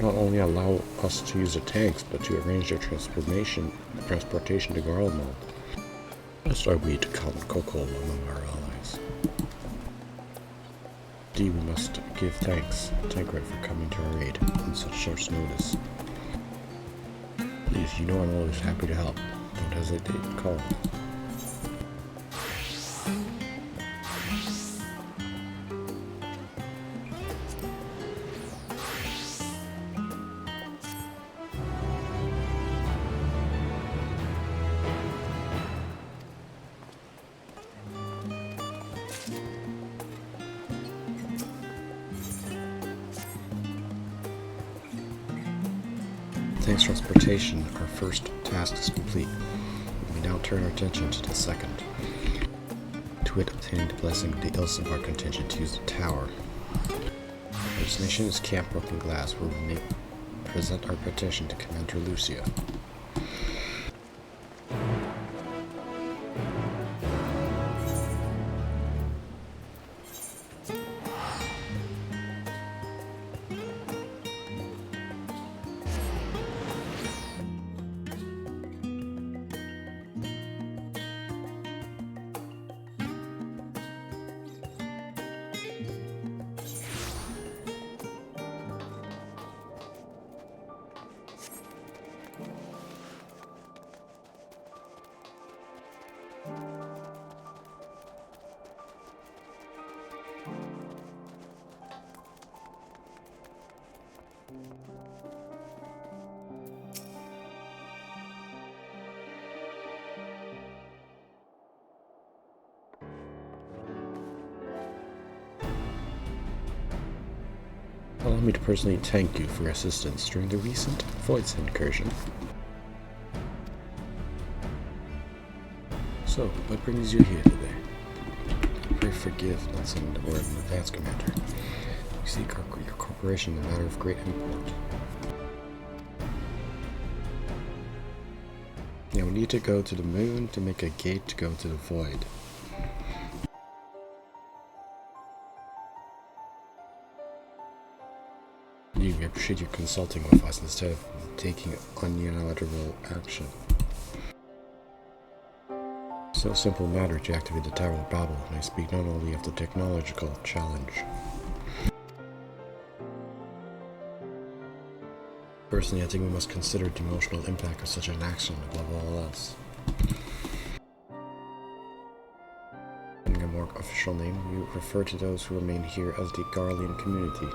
not only allow us to use the tanks, but to arrange their transportation to Garlemald. Lest our we to count Coco among our allies. Indeed, we must give thanks to Tancred for coming to our aid on such short notice. Please, you know I'm always happy to help. Don't hesitate to call. Thanks transportation, our first task is complete. We now turn our attention to the second. To wit, obtaining the blessing of the Ilsenbar contingent to use the tower. Our destination is Camp Broken Glass, where we may present our petition to Commander Lucia. Allow me to personally thank you for your assistance during the recent Void's incursion. So, what brings you here today? I pray forgive not sending the word in advance, Commander. We seek your cooperation in a matter of great import. Now we need to go to the moon to make a gate to go to the void. We appreciate you consulting with us instead of taking unilateral action. It's no simple matter to activate the Tower of Babel, and I speak not only of the technological challenge. Personally, I think we must consider the emotional impact of such an action above all else. In a more official name, we refer to those who remain here as the Garlean community.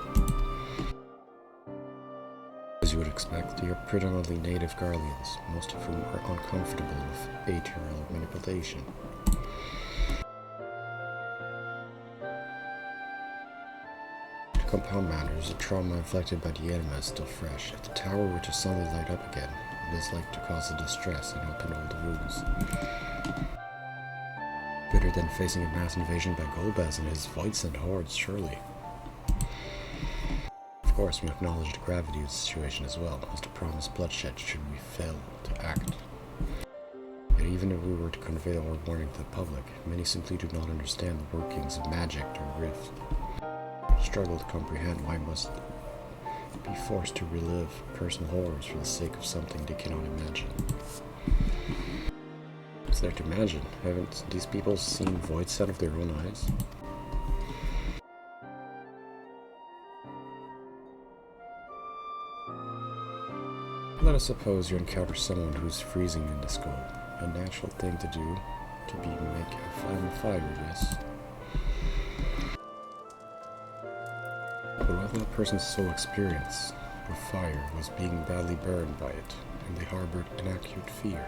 As you would expect, they are predominantly native Garleans, most of whom are uncomfortable with aetheral manipulation. To compound matters, the trauma inflicted by the enema is still fresh. If the tower were to suddenly light up again, it is like to cause a distress and open old wounds. Better than facing a mass invasion by Golbez and his void-sent hordes, surely. Of course, we acknowledge the gravity of the situation as well, as to promise bloodshed should we fail to act. Yet even if we were to convey our warning to the public, many simply do not understand the workings of magic or rift. Struggle to comprehend why must be forced to relive personal horrors for the sake of something they cannot imagine. What's there to imagine? Haven't these people seen void set of their own eyes? Let us suppose you encounter someone who's freezing in the skull. A natural thing to do to be make a flame of fire, yes. But what if that person's sole experience with fire was being badly burned by it, and they harbored an acute fear?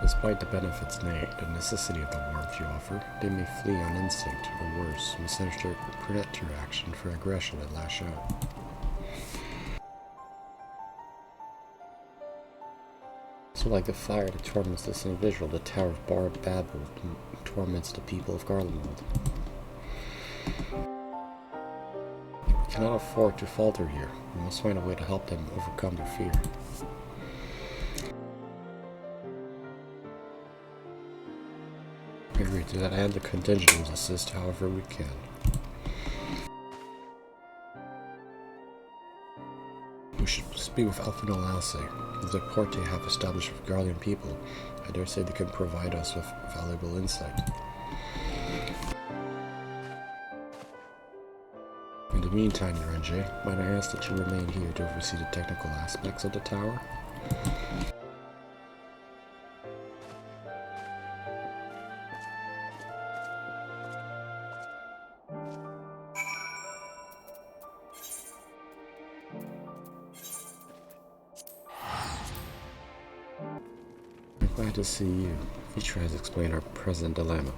Despite the benefits, nay, the necessity of the warmth you offer, they may flee on instinct, or worse, misinterpret your action for aggression and lash out. So like the fire that torments this individual, the Tower of Babel torments the people of Garlemald. We cannot afford to falter here. We must find a way to help them overcome their fear. I agree. To that end, the contingent will assist however we can. We should speak with Alphanol Alce. The court they have established with Garlean people. I dare say they can provide us with valuable insight. In the meantime, Ranger, might I ask that you remain here to oversee the technical aspects of the tower? I'm glad to see you. We try to explain our present dilemma.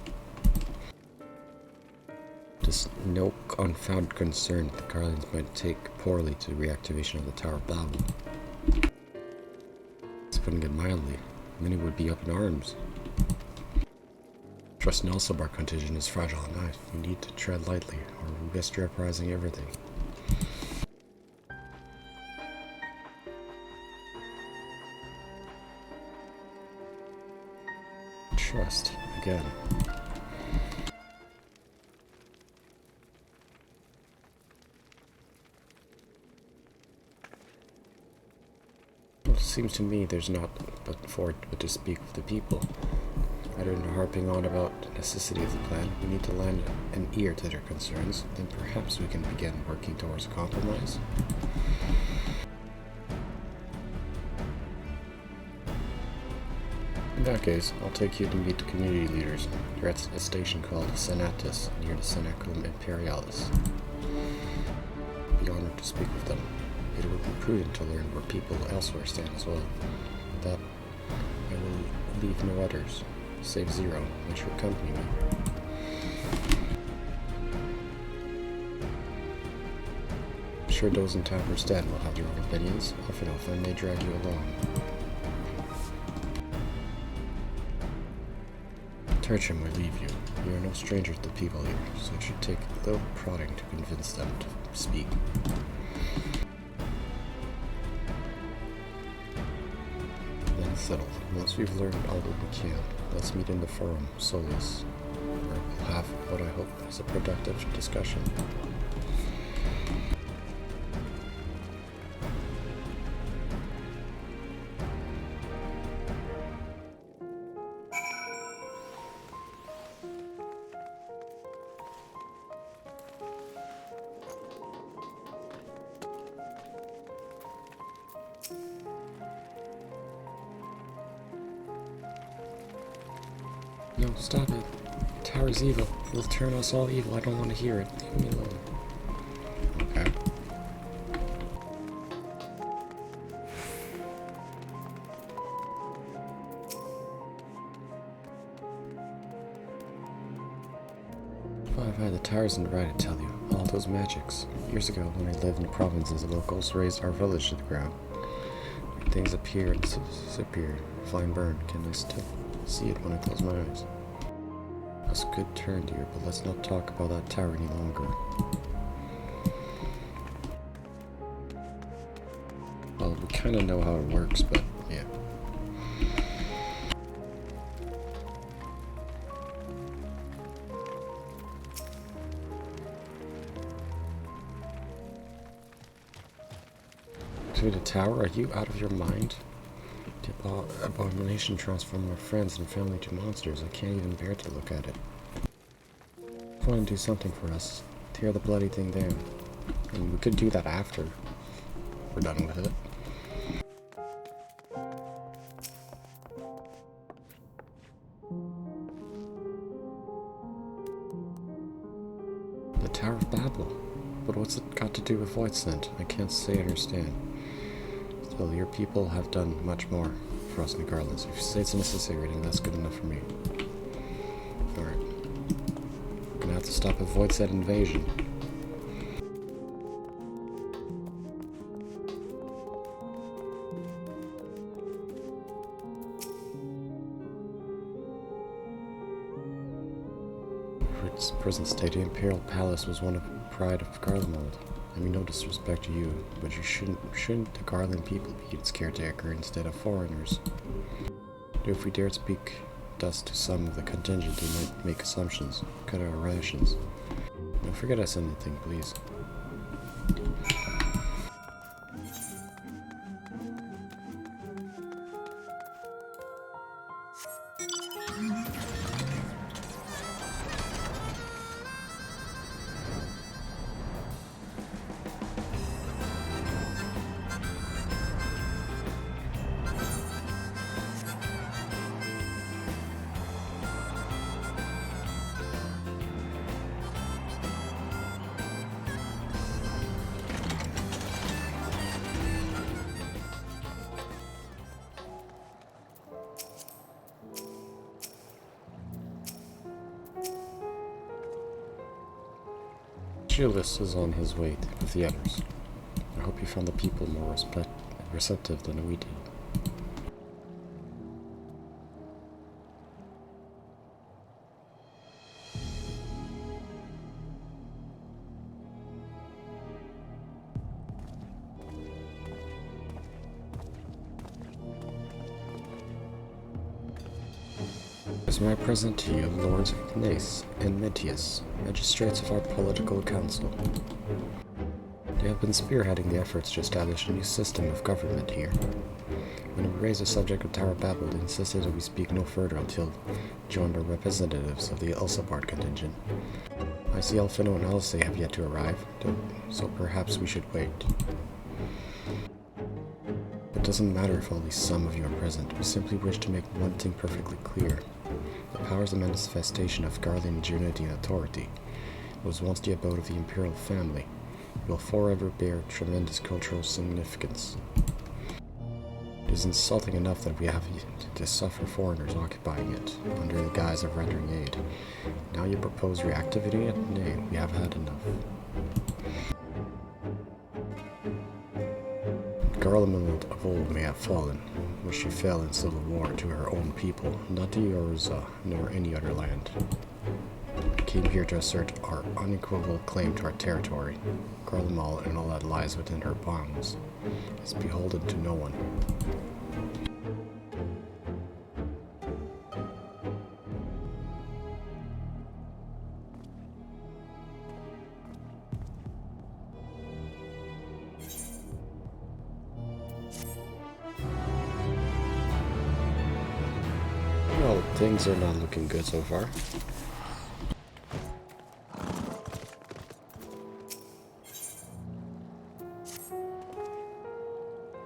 There's no unfounded concern that the Garleans might take poorly to the reactivation of the Tower of Babel. It's putting it mildly. Many would be up in arms. Trust in also our contingent is fragile enough. We need to tread lightly, or we risk jeopardizing everything. Trust, again. Well, it seems to me there's not but to speak with the people. Rather than harping on about the necessity of the plan, we need to lend an ear to their concerns, then perhaps we can begin working towards a compromise. In that case, I'll take you to meet the community leaders. They're at a station called Senatus, near the Senecum Imperialis. I'd be honored to speak with them. It would be prudent to learn where people elsewhere stand as well. With that, I will leave no others, save Zero, which will accompany me. I'm sure those in Tapperstead will have their own opinions. Often enough, I may drag you along. Tertium will leave you. You are no stranger to the people here, so it should take a little prodding to convince them to speak. Then settled. Once we've learned all that we can, let's meet in the Forum Solus, where we'll have what I hope is a productive discussion. No, stop it. The tower's evil. It'll turn us all evil. I don't want to hear it. Leave me alone. Okay. The tower's in the right, I tell you. All those magics. Years ago, when I lived in the provinces, the locals razed our village to the ground. Things appear and disappear. Fly and burn. Can I still see it when I close my eyes? That's a good turn, dear, but let's not talk about that tower any longer. Well, we kind of know how it works, but yeah. To the tower? Are you out of your mind? The abomination transformed my friends and family to monsters. I can't even bear to look at it. I want to do something for us. Tear the bloody thing down. And we could do that after we're done with it. The Tower of Babel. But what's it got to do with Void Scent? I can't say I understand. Still, your people have done much more for us in the Garlands. If you say it's necessary, then that's good enough for me. Alright. We're gonna have to stop a Void Scent invasion. For its present state, the Imperial Palace was one of pride of Garlemald. I mean, no disrespect to you, but you shouldn't the Garland people be its caretaker instead of foreigners? If we dare speak thus to some of the contingent, they might make assumptions, cut our rations. Don't forget us anything, please. Shieldus is on his way with the others. I hope you found the people more receptive than we did. As my present to you, Lords Nace and Metius, magistrates of our political council. They have been spearheading the efforts to establish a new system of government here. When we raised the subject of Tower Babel, they insisted that we speak no further until joined by representatives of the Elsabard contingent. I see Elfino and Alice have yet to arrive, so perhaps we should wait. It doesn't matter if only some of you are present. We simply wish to make one thing perfectly clear. The powers of manifestation of Garlean unity and authority was once the abode of the imperial family. It will forever bear tremendous cultural significance. It is insulting enough that we have to suffer foreigners occupying it, under the guise of rendering aid. Now you propose reactivating it? Nay, we have had enough. Garlemald of old may have fallen, where she fell in civil war to her own people, not to yours, nor any other land. We came here to assert our unequivocal claim to our territory. Garlemald and all that lies within her bounds is beholden to no one. Well, things are not looking good so far.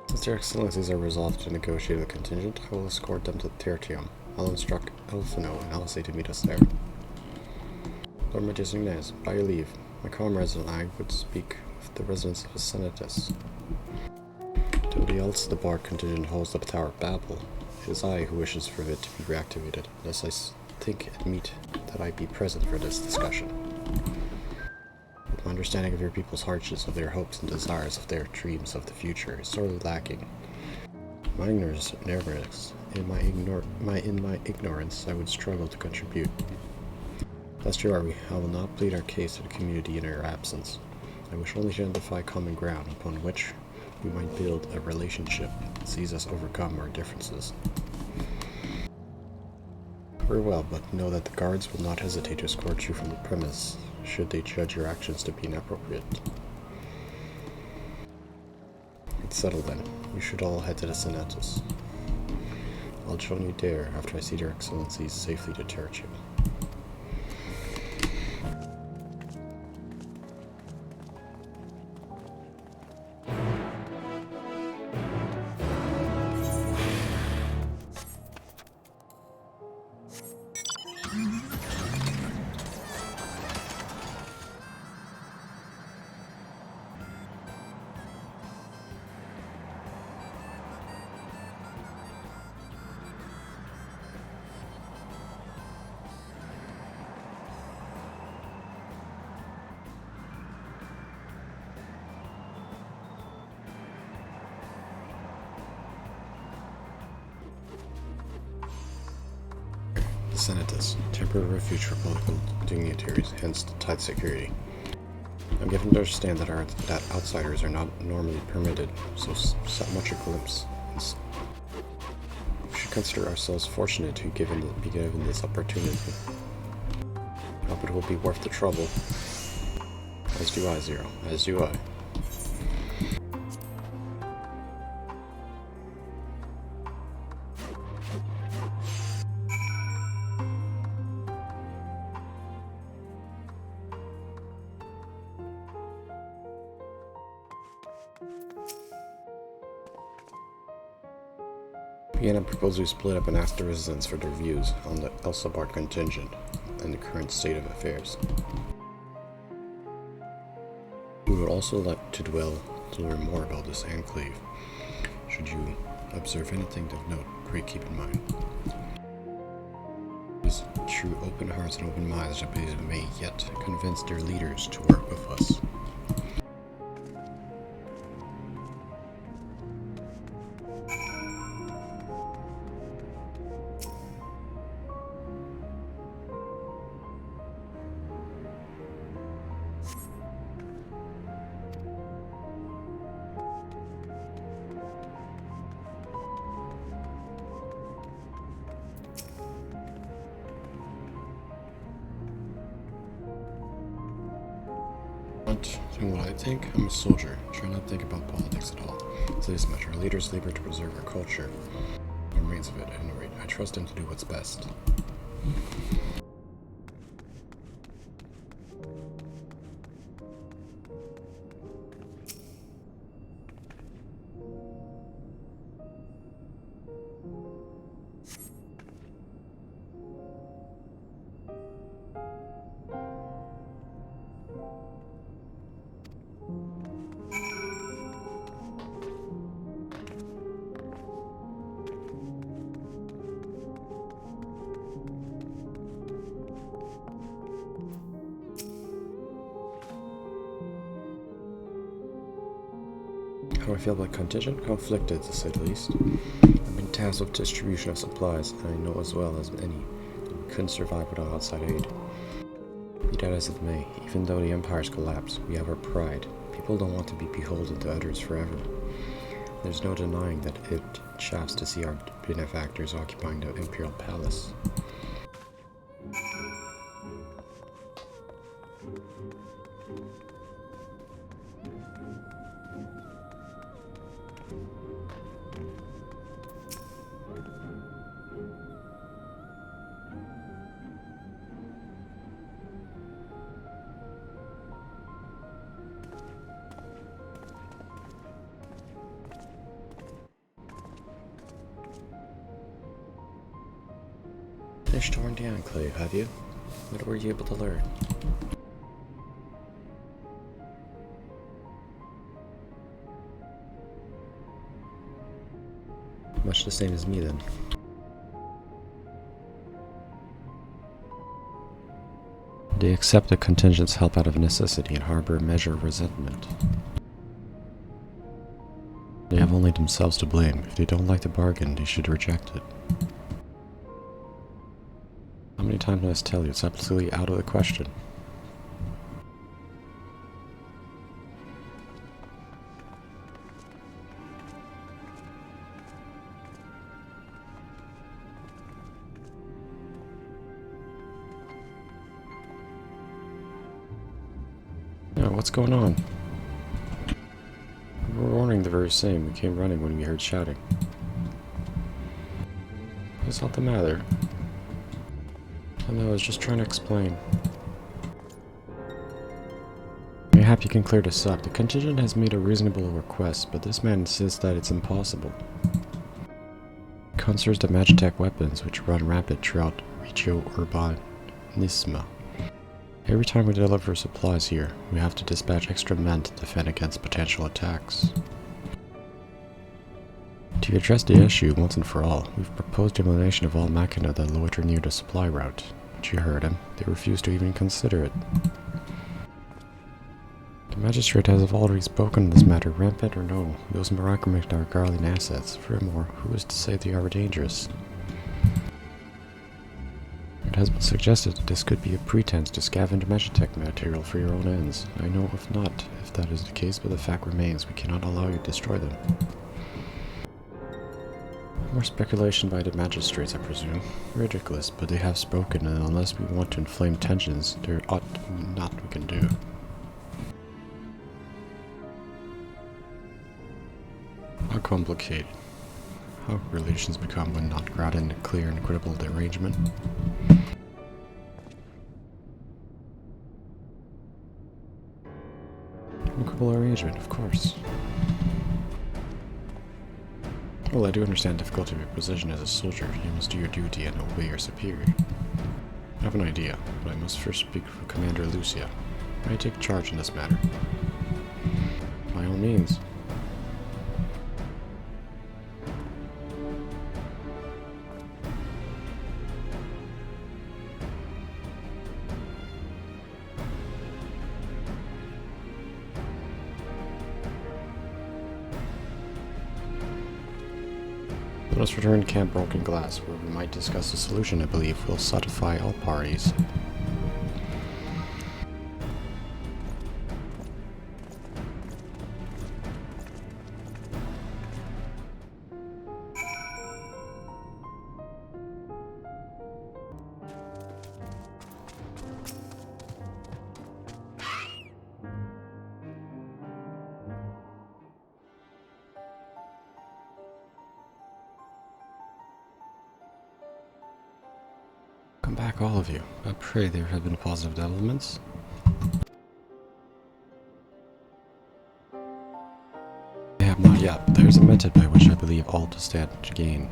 Since their excellencies are resolved to negotiate with the contingent, I will escort them to the Tertium. I'll instruct Elfino and Alice to meet us there. Lord Magician, by your leave, my comrades and I would speak with the residents of the Senatus. Though the Elsabard contingent holds the Tower of Babel, it is I who wishes for it to be reactivated, thus I think it meet that I be present for this discussion. My understanding of your people's hardships, of their hopes and desires, of their dreams of the future is sorely lacking. In my ignorance, I would struggle to contribute. Thus you are we. I will not plead our case to the community in your absence. I wish only to identify common ground upon which we might build a relationship that sees us overcome our differences. Very well, but know that the guards will not hesitate to escort you from the premise, should they judge your actions to be inappropriate. It's settled then. We should all head to the Senatus. I'll join you there after I see their excellencies safely to Tertium. The Senatus, temporary refuge for political dignitaries, hence the tight security. I'm given to understand that outsiders are not normally permitted, so much a glimpse. We should consider ourselves fortunate to be given this opportunity. I hope it will be worth the trouble. As do I, Zero. As do I. Vienna proposed we split up and ask the residents for their views on the Elsabard contingent and the current state of affairs. We would also like to learn more about this enclave. Should you observe anything of note, pray keep in mind. It is through open hearts and open minds, Japanese may yet convince their leaders to work with us. And what I think, I'm a soldier, trying not to think about politics at all. It's this much, our leaders labor to preserve our culture. The remains of it, at any rate. I trust them to do what's best. How do I feel about contingent? Conflicted, to say the least. I've been tasked with distribution of supplies, and I know as well as any that we couldn't survive without outside aid. Be that as it may, even though the empires collapse, we have our pride. People don't want to be beholden to others forever. There's no denying that it chafes to see our benefactors occupying the imperial palace. Finished torn the enclave, have you? What were you able to learn? Much the same as me, then. They accept the contingent's help out of necessity and harbor a measure of resentment. They have only themselves to blame. If they don't like the bargain, they should reject it. How many times must I tell you, it's absolutely out of the question. Now, what's going on? We were warning the very same. We came running when we heard shouting. What's not the matter? I know, I was just trying to explain. Mayhap you can clear this up. The contingent has made a reasonable request, but this man insists that it's impossible. It concerns the Magitech weapons, which run rampant throughout Regio Urbanisma. Every time we deliver supplies here, we have to dispatch extra men to defend against potential attacks. To address the issue once and for all, we've proposed elimination of all machina that loiter near the supply route. But you heard him. They refuse to even consider it. The magistrate has already spoken on this matter, rampant or no. Those Murakami are guardian assets. Furthermore, who is to say they are dangerous? It has been suggested that this could be a pretense to scavenge Magitech material for your own ends. I know if not, if that is the case, but the fact remains, we cannot allow you to destroy them. More speculation by the magistrates, I presume. Ridiculous, but they have spoken, and unless we want to inflame tensions, there ought not we can do. How complicated. How relations become when not grounded in a clear and equitable arrangement. Equitable arrangement, of course. Well, I do understand the difficulty of your position as a soldier. You must do your duty and obey your superior. I have an idea, but I must first speak with Commander Lucia. May I take charge in this matter? By all means. Let us return to Camp Broken Glass, where we might discuss a solution I believe will satisfy all parties. Come back, all of you. I pray there have been positive developments. They have not yet, but there is a method by which I believe all to stand to gain.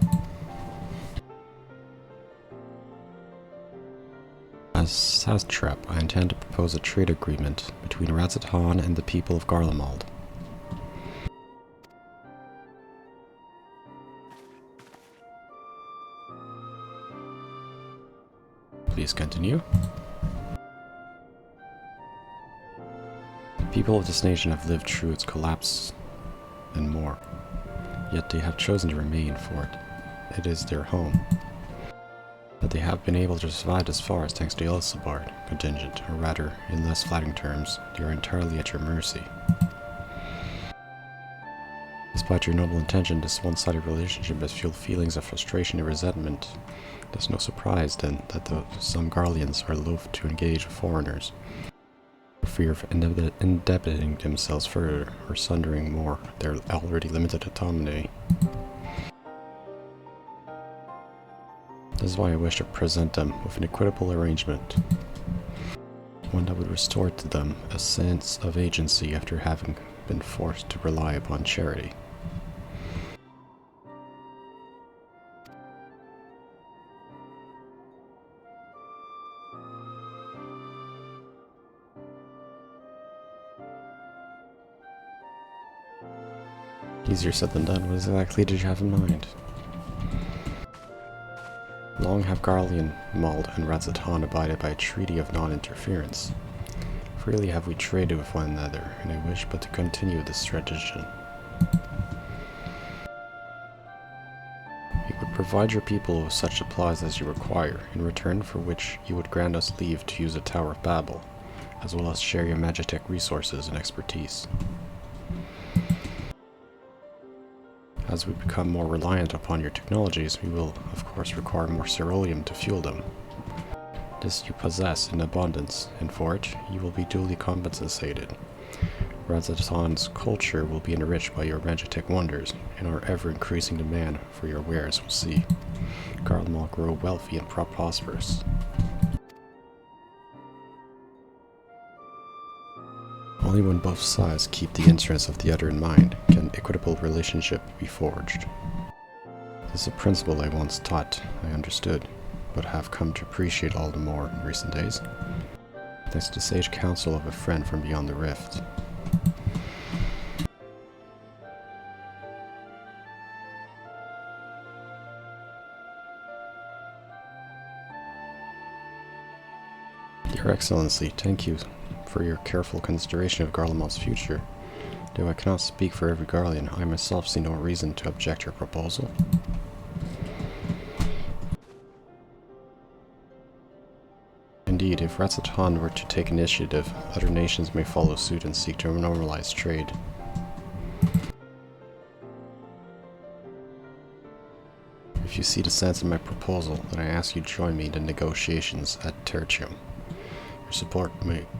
As satrap, I intend to propose a trade agreement between Razatan and the people of Garlemald. Please continue. The people of this nation have lived through its collapse and more, yet they have chosen to remain for it. It is their home. That they have been able to survive as far as thanks to the Elsabard contingent, or rather, in less flattering terms, they are entirely at your mercy. Despite your noble intention, this one-sided relationship has fueled feelings of frustration and resentment. It is no surprise, then, that some Garleans are loath to engage with foreigners, for fear of indebting themselves further, or sundering more their already limited autonomy. This is why I wish to present them with an equitable arrangement, one that would restore to them a sense of agency after having been forced to rely upon charity. Easier said than done. What exactly did you have in mind? Long have Garlemald and Razatan abided by a treaty of non-interference. Freely have we traded with one another, and I wish but to continue this tradition. You would provide your people with such supplies as you require, in return for which you would grant us leave to use the Tower of Babel, as well as share your Magitech resources and expertise. As we become more reliant upon your technologies, we will, of course, require more ceruleum to fuel them. This you possess in abundance, and for it, you will be duly compensated. Razatan's culture will be enriched by your Magitech wonders, and our ever-increasing demand for your wares will see Garlemald grow wealthy and prosperous. Only when both sides keep the interests of the other in mind can an equitable relationship be forged. This is a principle I once taught, I understood, but have come to appreciate all the more in recent days, thanks to the sage counsel of a friend from beyond the rift. Your Excellency, thank you for your careful consideration of Garlemald's future. Though I cannot speak for every Garlean, I myself see no reason to object to your proposal. Indeed, if Razatan were to take initiative, other nations may follow suit and seek to normalize trade. If you see the sense in my proposal, then I ask you to join me in the negotiations at Tertium.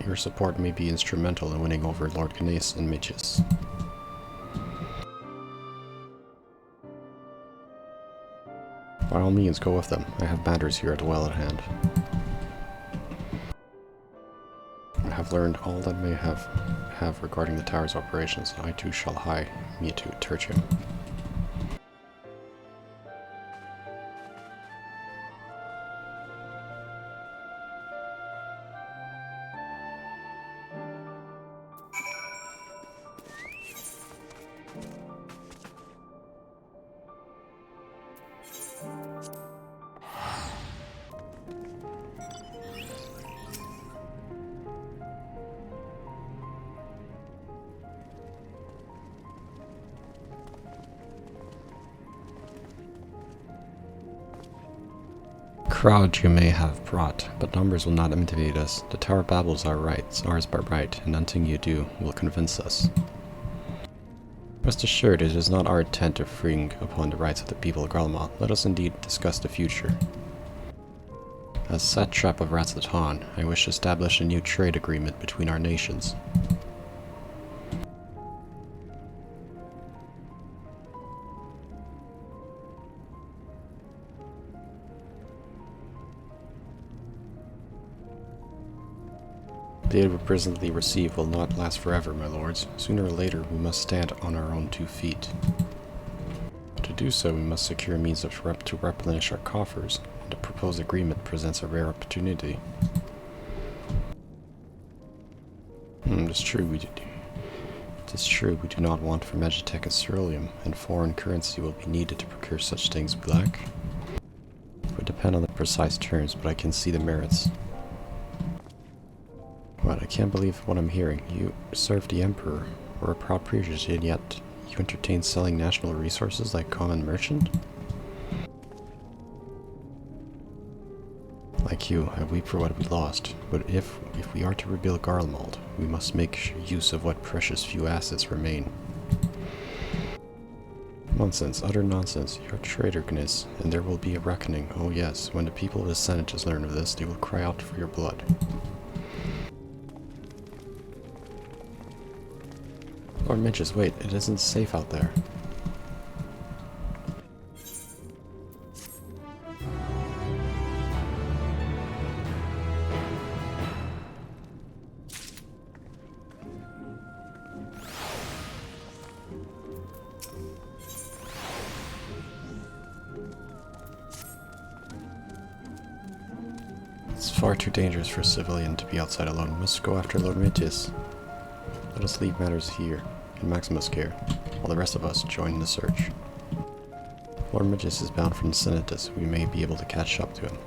Your support may be instrumental in winning over Lord Ganes and Mitchis. By all means, go with them. I have matters here at well at hand. I have learned all that may have regarding the tower's operations. I too shall hie me to Tertium. crowd you may have brought, but numbers will not intimidate us. The tower babbles our rights, ours by right, and nothing you do will convince us. Rest assured, it is not our intent to infringe upon the rights of the people of Garlemald. Let us indeed discuss the future. As satrap of Ratsatan, I wish to establish a new trade agreement between our nations. The aid we presently receive will not last forever, my lords. Sooner or later, we must stand on our own 2 feet. To do so, we must secure a means to replenish our coffers, and the proposed agreement presents a rare opportunity. It is true we do not want for Magitech and Ceruleum, and foreign currency will be needed to procure such things we lack. It would depend on the precise terms, but I can see the merits. What? I can't believe what I'm hearing. You served the Emperor, were a proud priest, and yet you entertain selling national resources like common merchant? Like you, I weep for what we lost, but if we are to rebuild Garlemald, we must make use of what precious few assets remain. Nonsense, utter nonsense. You're a traitor, Gniz, and there will be a reckoning. Oh yes, when the people of the Senate learn of this, they will cry out for your blood. Lord Midges, wait, it isn't safe out there. It's far too dangerous for a civilian to be outside alone. We must go after Lord Midges. Let us leave matters here, in Maximus' care, while the rest of us join the search. Lord Midges is bound from Senatus. We may be able to catch up to him,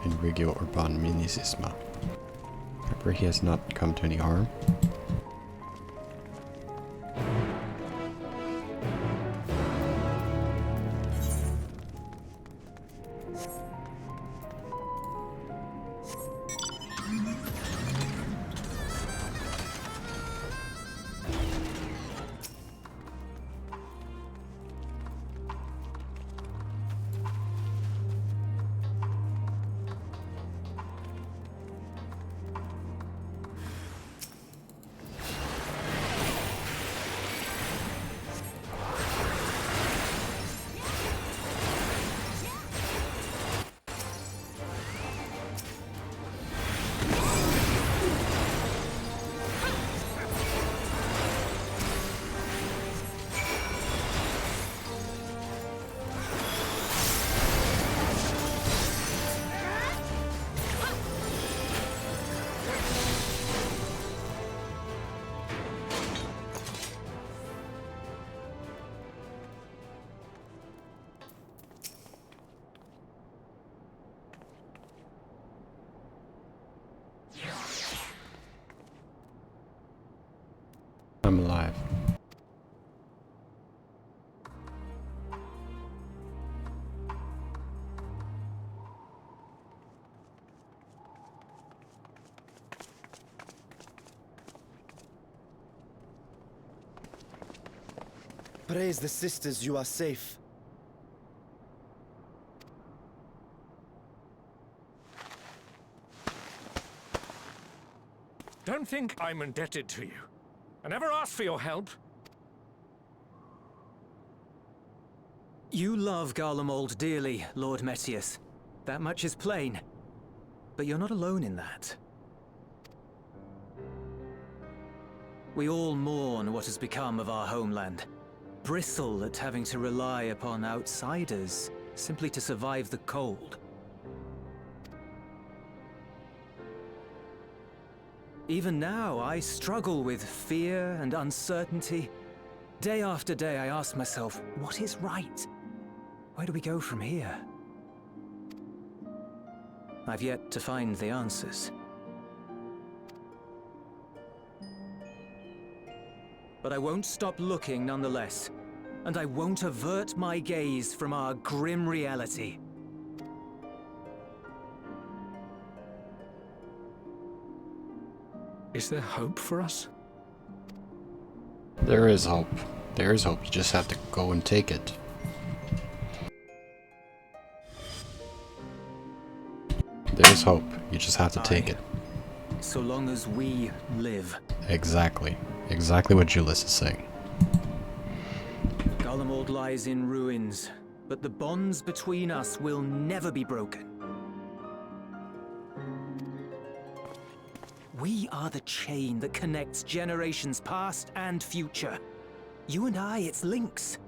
in Regio Urban Minisisma. I pray he has not come to any harm. I'm alive. Praise the sisters, you are safe. Don't think I'm indebted to you. I never asked for your help. You love Garlemald dearly, Lord Metius. That much is plain. But you're not alone in that. We all mourn what has become of our homeland. Bristle at having to rely upon outsiders simply to survive the cold. Even now, I struggle with fear and uncertainty. Day after day, I ask myself, what is right? Where do we go from here? I've yet to find the answers. But I won't stop looking nonetheless, and I won't avert my gaze from our grim reality. Is there hope for us? There is hope. There is hope. You just have to go and take it. There's hope. You just have to take it. So long as we live. Exactly. Exactly what Julius is saying. Garlemald lies in ruins, but the bonds between us will never be broken. We are the chain that connects generations past and future. You and I, it's links.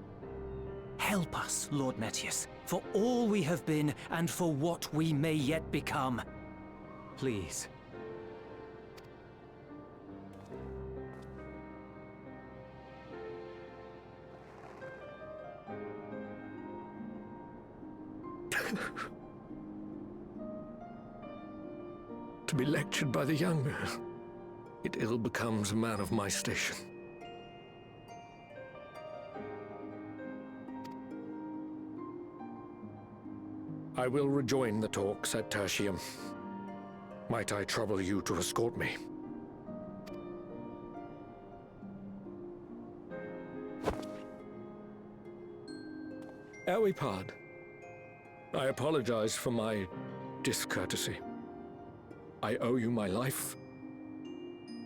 Help us, Lord Metius, for all we have been and for what we may yet become. Please. To be lectured by the younger, it ill becomes a man of my station. I will rejoin the talks at Tertium. Might I trouble you to escort me? Ere we part, I apologize for my discourtesy. I owe you my life,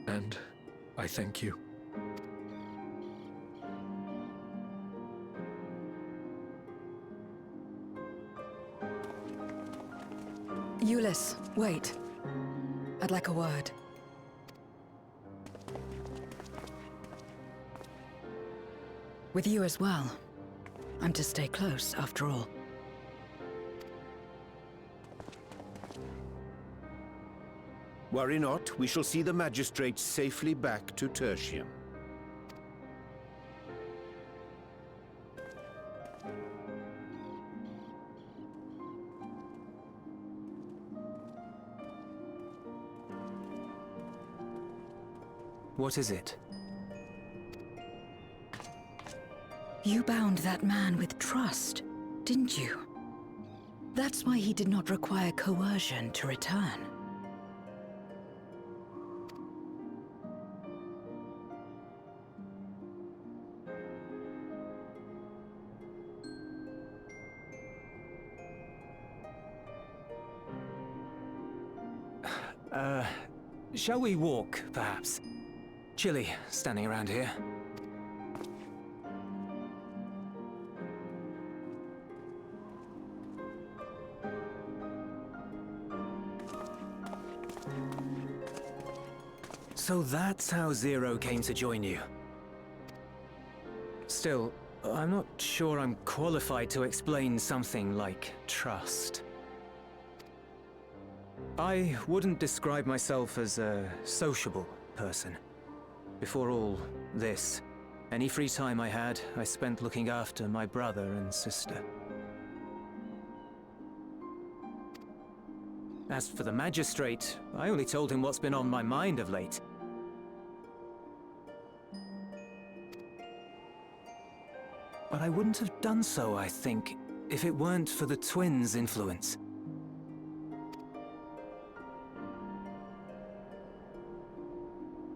and I thank you. Ulyss, wait. I'd like a word. With you as well. I'm to stay close, after all. Worry not, we shall see the magistrate safely back to Tertium. What is it? You bound that man with trust, didn't you? That's why he did not require coercion to return. Shall we walk, perhaps? Chilly, standing around here. So that's how Zero came to join you. Still, I'm not sure I'm qualified to explain something like trust. I wouldn't describe myself as a sociable person. Before all this, any free time I had, I spent looking after my brother and sister. As for the magistrate, I only told him what's been on my mind of late. But I wouldn't have done so, I think, if it weren't for the twins' influence.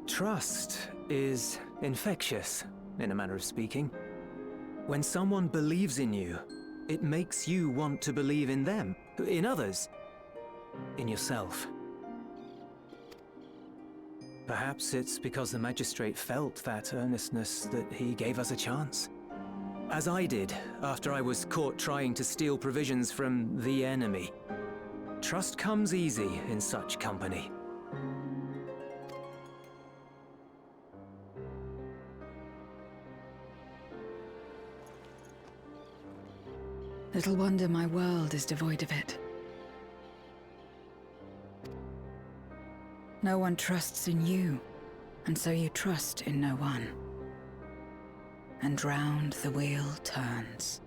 Trust is infectious, in a manner of speaking. When someone believes in you, it makes you want to believe in them, in others, in yourself. Perhaps it's because the magistrate felt that earnestness that he gave us a chance. As I did, after I was caught trying to steal provisions from the enemy. Trust comes easy in such company. Little wonder my world is devoid of it. No one trusts in you, and so you trust in no one. And round the wheel turns.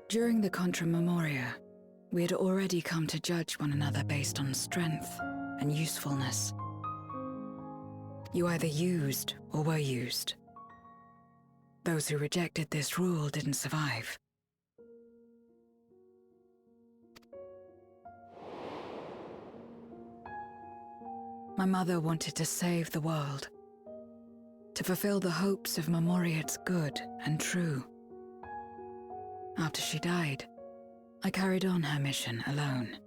During the Contra Memoria, we had already come to judge one another based on strength and usefulness. You either used or were used. Those who rejected this rule didn't survive. My mother wanted to save the world, to fulfill the hopes of Memoria's good and true. After she died, I carried on her mission alone.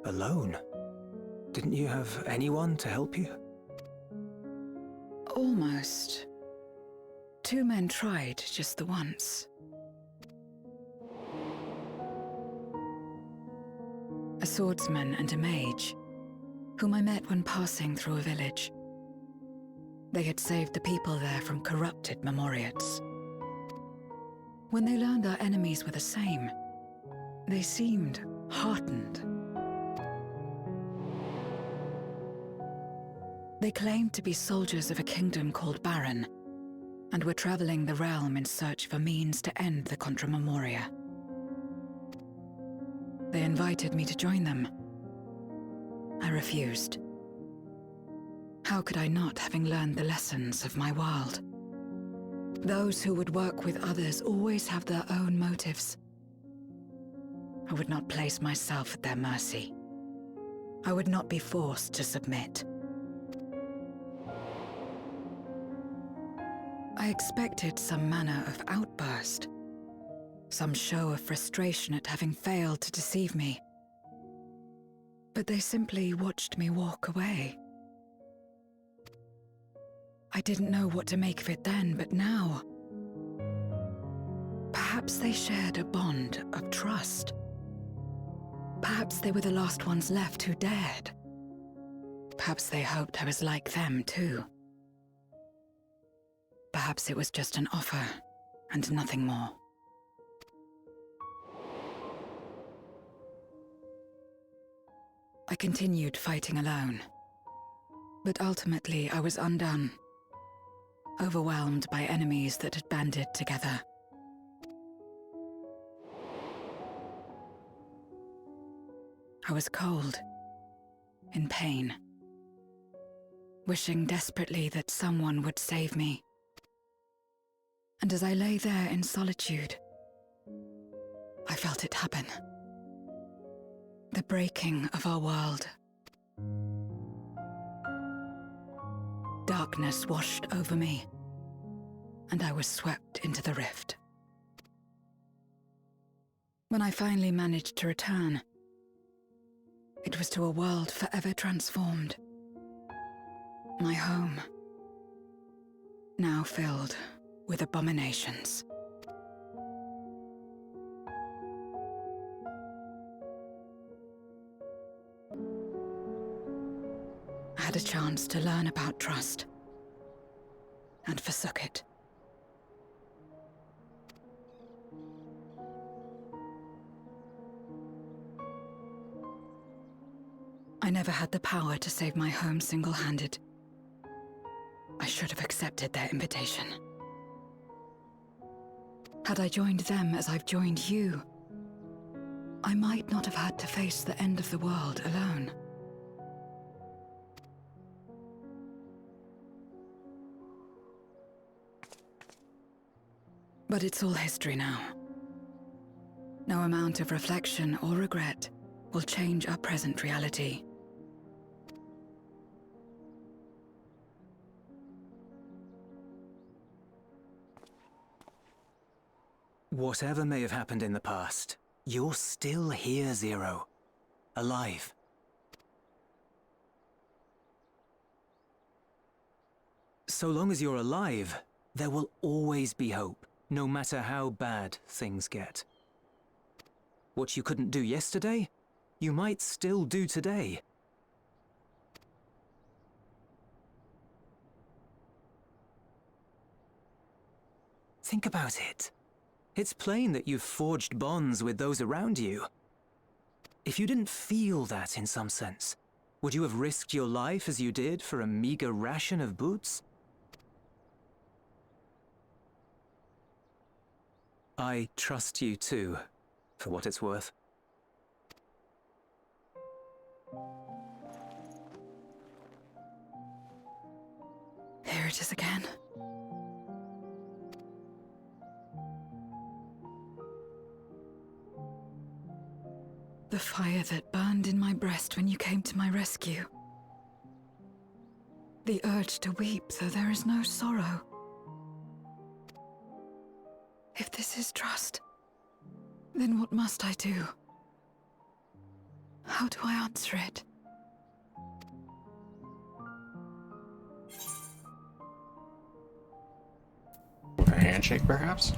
Alone? Didn't you have anyone to help you? Almost. 2 men tried just the once. A swordsman and a mage, whom I met when passing through a village. They had saved the people there from corrupted Memoriates. When they learned our enemies were the same, they seemed heartened. They claimed to be soldiers of a kingdom called Baron, and were traveling the realm in search of a means to end the Contra Memoria. They invited me to join them. I refused. How could I not, having learned the lessons of my world? Those who would work with others always have their own motives. I would not place myself at their mercy. I would not be forced to submit. I expected some manner of outburst, some show of frustration at having failed to deceive me. But they simply watched me walk away. I didn't know what to make of it then, but now... Perhaps they shared a bond of trust. Perhaps they were the last ones left who dared. Perhaps they hoped I was like them, too. Perhaps it was just an offer, and nothing more. I continued fighting alone. But ultimately, I was undone. Overwhelmed by enemies that had banded together. I was cold, in pain, wishing desperately that someone would save me. And as I lay there in solitude, I felt it happen. The breaking of our world. Darkness washed over me, and I was swept into the rift. When I finally managed to return, it was to a world forever transformed. My home, now filled with abominations. I had a chance to learn about trust, and forsook it. I never had the power to save my home single-handed. I should have accepted their invitation. Had I joined them as I've joined you, I might not have had to face the end of the world alone. But it's all history now. No amount of reflection or regret will change our present reality. Whatever may have happened in the past, you're still here, Zero. Alive. So long as you're alive, there will always be hope, no matter how bad things get. What you couldn't do yesterday, you might still do today. Think about it. It's plain that you've forged bonds with those around you. If you didn't feel that in some sense, would you have risked your life as you did for a meager ration of boots? I trust you too, for what it's worth. Here it is again. the fire that burned in my breast when you came to my rescue. The urge to weep, though there is no sorrow. If this is trust, then what must I do? How do I answer it? With a handshake, perhaps?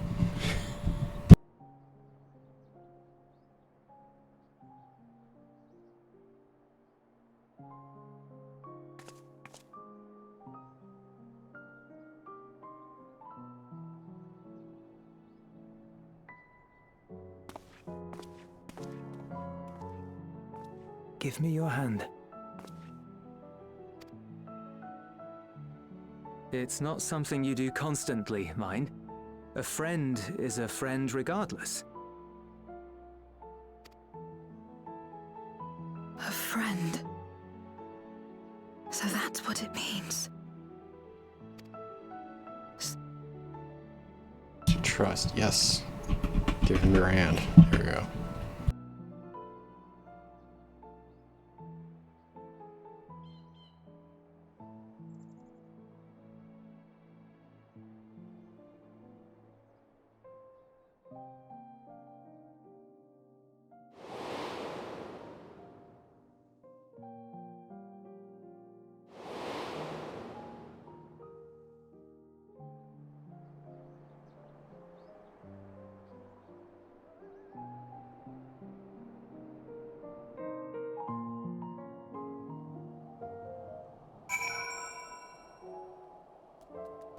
Give me your hand. It's not something you do constantly, mind. A friend is a friend regardless. A friend. So that's what it means. To trust, yes. Give him your hand. Here we go.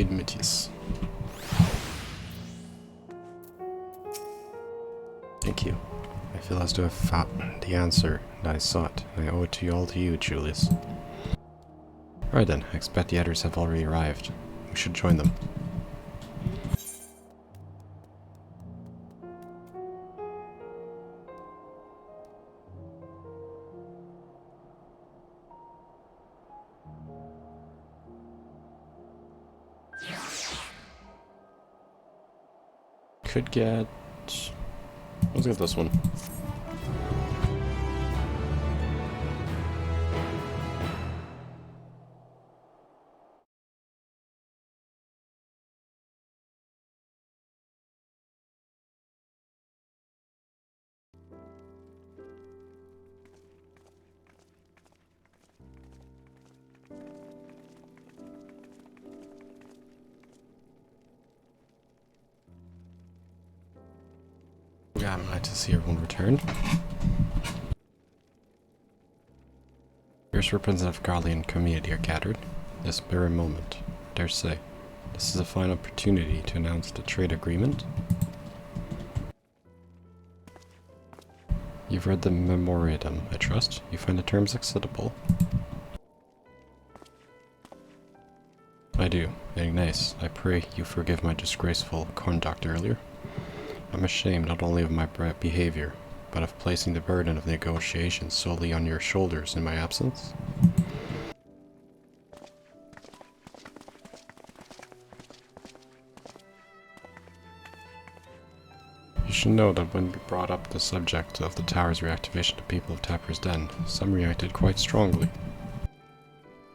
Admitius. Thank you. I feel as though I've found the answer that I sought, and I owe it to you, Julius. Alright then, I expect the Aethers have already arrived. We should join them. Could get... let's get this one. Yeah, I'm glad to see everyone returned. Fierce representative of Garlean community are gathered. This very moment, I dare say, this is a fine opportunity to announce the trade agreement. You've read the memorandum, I trust. You find the terms acceptable. I do. Ignace, I pray you forgive my disgraceful conduct earlier. I'm ashamed not only of my behavior, but of placing the burden of negotiations solely on your shoulders in my absence. You should know that when we brought up the subject of the tower's reactivation to people of Tapper's Den, some reacted quite strongly.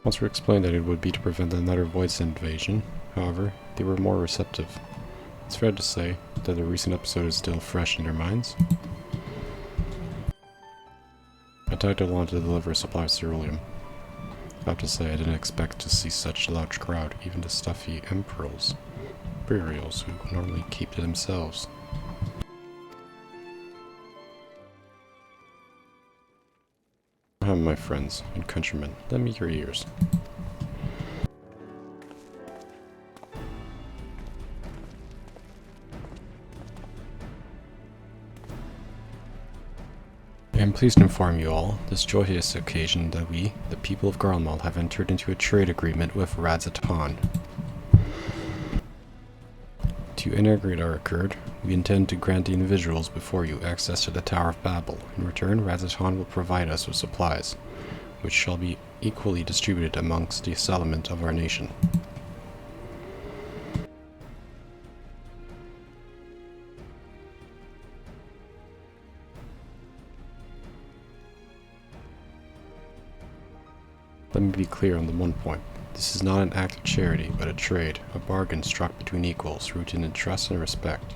Once we explained that it would be to prevent another Void's invasion, however, they were more receptive. It's fair to say that the recent episode is still fresh in their minds. I tagged along to deliver supplies to Ceruleum. I have to say I didn't expect to see such a large crowd, even the stuffy Imperials who normally keep to themselves. My friends and countrymen, lend me your ears. I am pleased to inform you all, this joyous occasion, that we, the people of Garlemald, have entered into a trade agreement with Radz-at-Han. To integrate our accord, we intend to grant the individuals before you access to the Tower of Babel. In return, Radz-at-Han will provide us with supplies, which shall be equally distributed amongst the settlement of our nation. Let me be clear on the one point. This is not an act of charity, but a trade, a bargain struck between equals, rooted in trust and respect,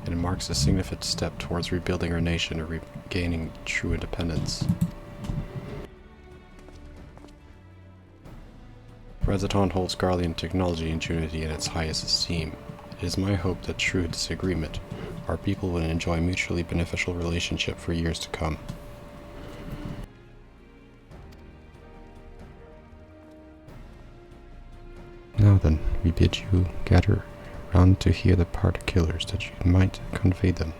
and it marks a significant step towards rebuilding our nation and regaining true independence. Rezaton holds Garlean technology and unity in its highest esteem. It is my hope that through this agreement, our people will enjoy a mutually beneficial relationship for years to come. Now then, we bid you gather round to hear the particulars that you might convey them.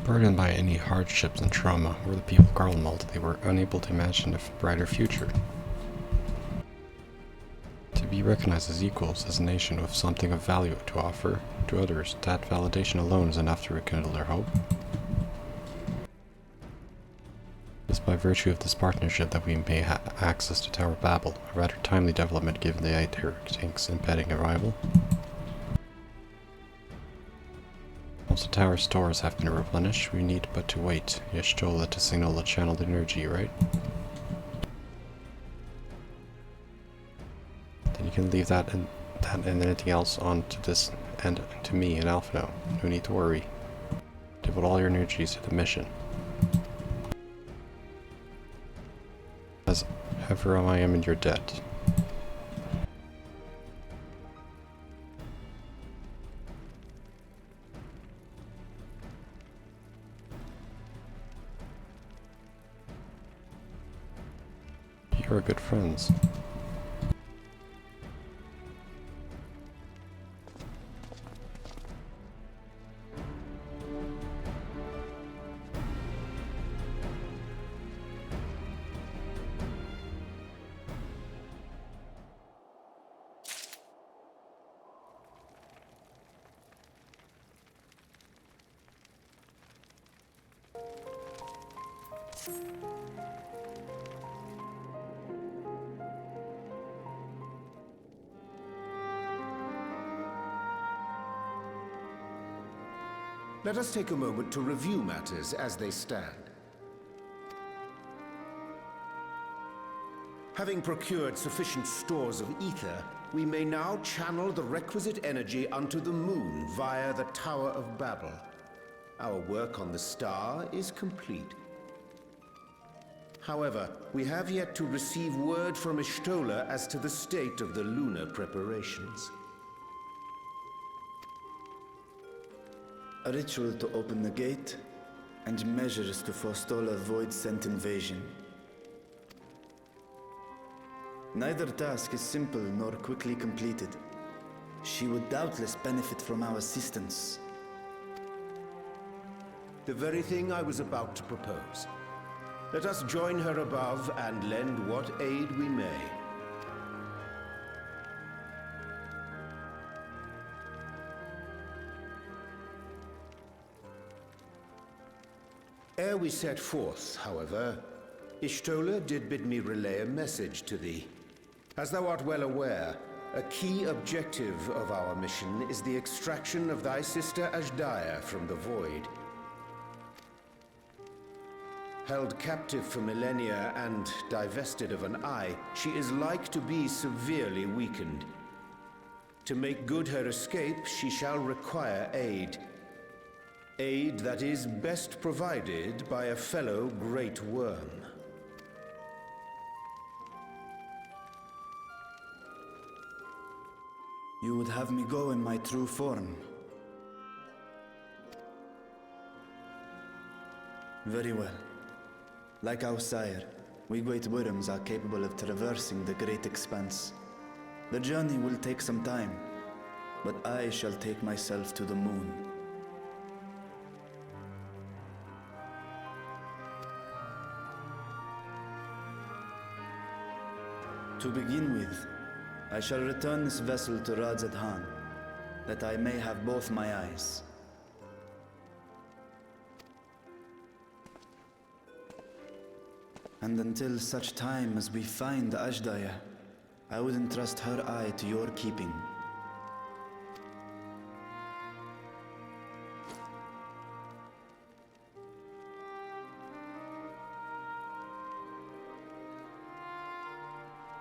Burdened by any hardships and trauma, were the people of Garlemald, they were unable to imagine a brighter future. To be recognized as equals, as a nation with something of value to offer to others, that validation alone is enough to rekindle their hope. It is by virtue of this partnership that we may have access to Tower Babel, a rather timely development given the Aether tank's impending arrival. Once the tower's stores have been replenished, we need but to wait, Y'shtola to signal the channeled energy, right? Then you can leave that and anything else on to this and to me and Alphino. No need to worry. Devote all your energies to the mission. As ever I am in your debt. You're good friends. Let us take a moment to review matters as they stand. Having procured sufficient stores of ether, we may now channel the requisite energy unto the moon via the Tower of Babel. Our work on the star is complete. However, we have yet to receive word from Y'shtola as to the state of the lunar preparations. A ritual to open the gate, and measures to forestall a void-sent invasion. Neither task is simple nor quickly completed. She would doubtless benefit from our assistance. The very thing I was about to propose. Let us join her above and lend what aid we may. Ere we set forth, however, Y'shtola did bid me relay a message to thee. As thou art well aware, a key objective of our mission is the extraction of thy sister Azhdaya from the Void. Held captive for millennia and divested of an eye, she is like to be severely weakened. To make good her escape, she shall require aid. Aid that is best provided by a fellow great worm. You would have me go in my true form. Very well. Like our sire, we great wyrms are capable of traversing the great expanse. The journey will take some time, but I shall take myself to the moon. To begin with, I shall return this vessel to Radzadhan, that I may have both my eyes. And until such time as we find Ajdaya, I would entrust her eye to your keeping.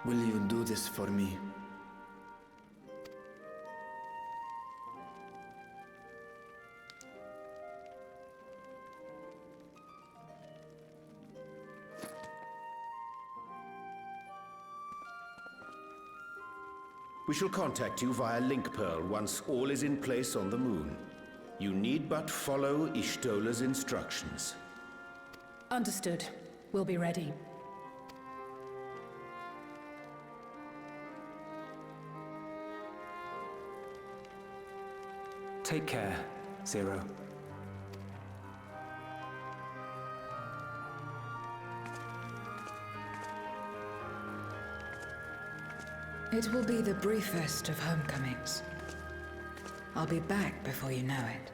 Will you do this for me? We shall contact you via Link Pearl once all is in place on the moon. You need but follow Ishtola's instructions. Understood. We'll be ready. Take care, Zero. It will be the briefest of homecomings. I'll be back before you know it.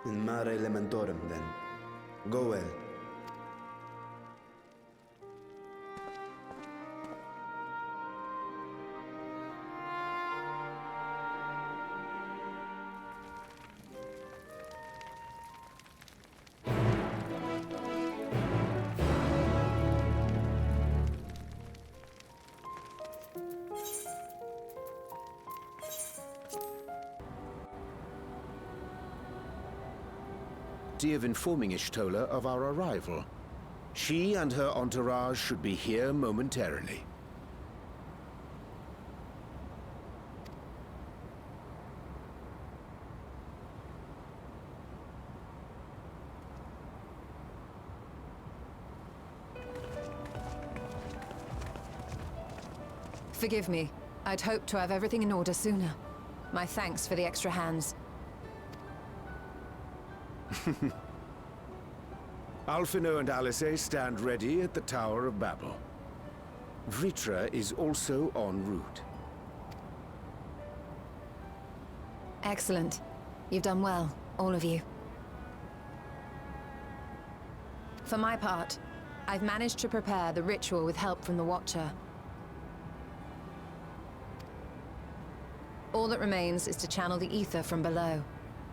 In mare elementorum, then. Go well. Of informing Ishtola of our arrival. She and her entourage should be here momentarily. Forgive me. I'd hoped to have everything in order sooner. My thanks for the extra hands. Alphino and Alice stand ready at the Tower of Babel. Vritra is also en route. Excellent. You've done well, all of you. For my part, I've managed to prepare the ritual with help from the Watcher. All that remains is to channel the Aether from below.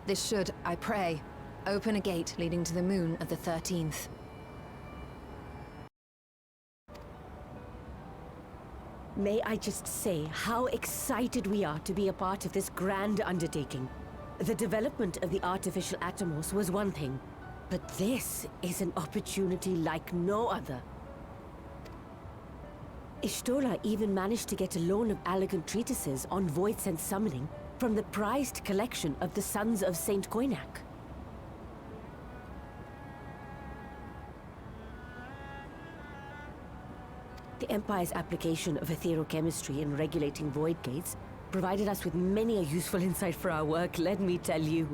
This should, I pray, open a gate leading to the moon of the 13th. May I just say how excited we are to be a part of this grand undertaking. The development of the artificial Atomos was one thing, but this is an opportunity like no other. Ishtola even managed to get a loan of elegant treatises on void sense summoning from the prized collection of the Sons of Saint Koinak. The Empire's application of etherochemistry in regulating void gates provided us with many a useful insight for our work, let me tell you.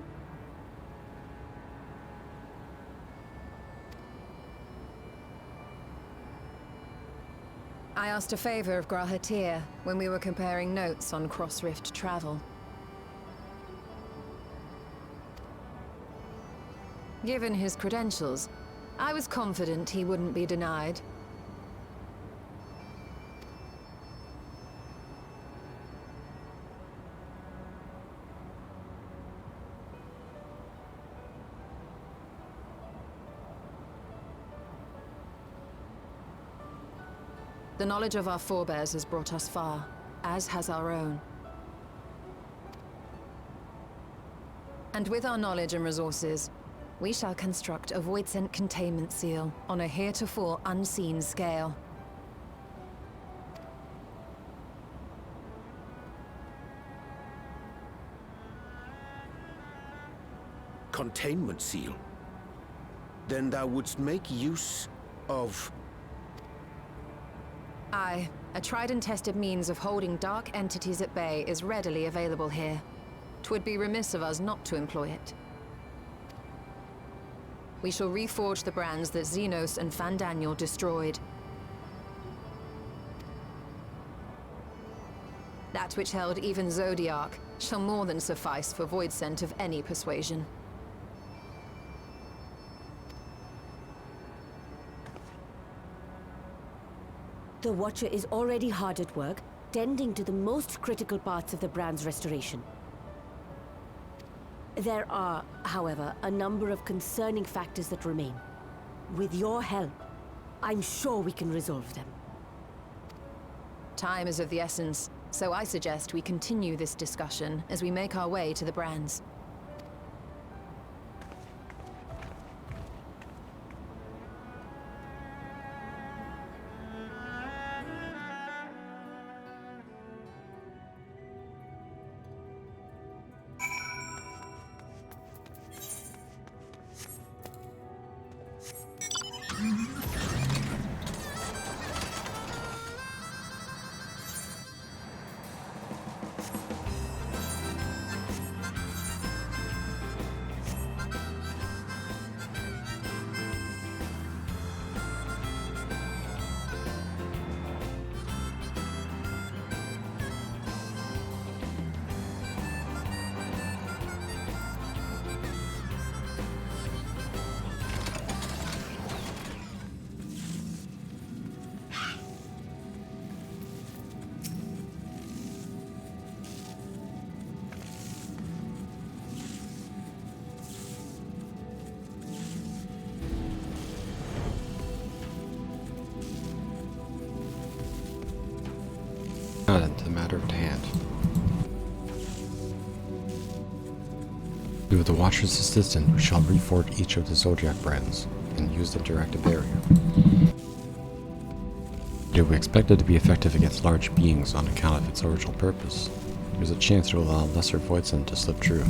I asked a favor of Grahatir when we were comparing notes on cross-rift travel. Given his credentials, I was confident he wouldn't be denied. The knowledge of our forebears has brought us far, as has our own. And with our knowledge and resources, we shall construct a voidsent containment seal on a heretofore unseen scale. Containment seal? Then thou wouldst make use of... Aye, a tried and tested means of holding dark entities at bay is readily available here. 'Twould be remiss of us not to employ it. We shall reforge the brands that Xenos and Fandaniel destroyed. That which held even Zodiac shall more than suffice for Voidsent of any persuasion. The Watcher is already hard at work, tending to the most critical parts of the brand's restoration. There are, however, a number of concerning factors that remain. With your help, I'm sure we can resolve them. Time is of the essence, so I suggest we continue this discussion as we make our way to the brands. Now then, to the matter at hand. With the Watcher's assistance, we shall reforge each of the Zodiac brands and use them to erect a barrier. Yet we expect it to be effective against large beings on account of its original purpose. There's a chance it will allow lesser Voidsent to slip through.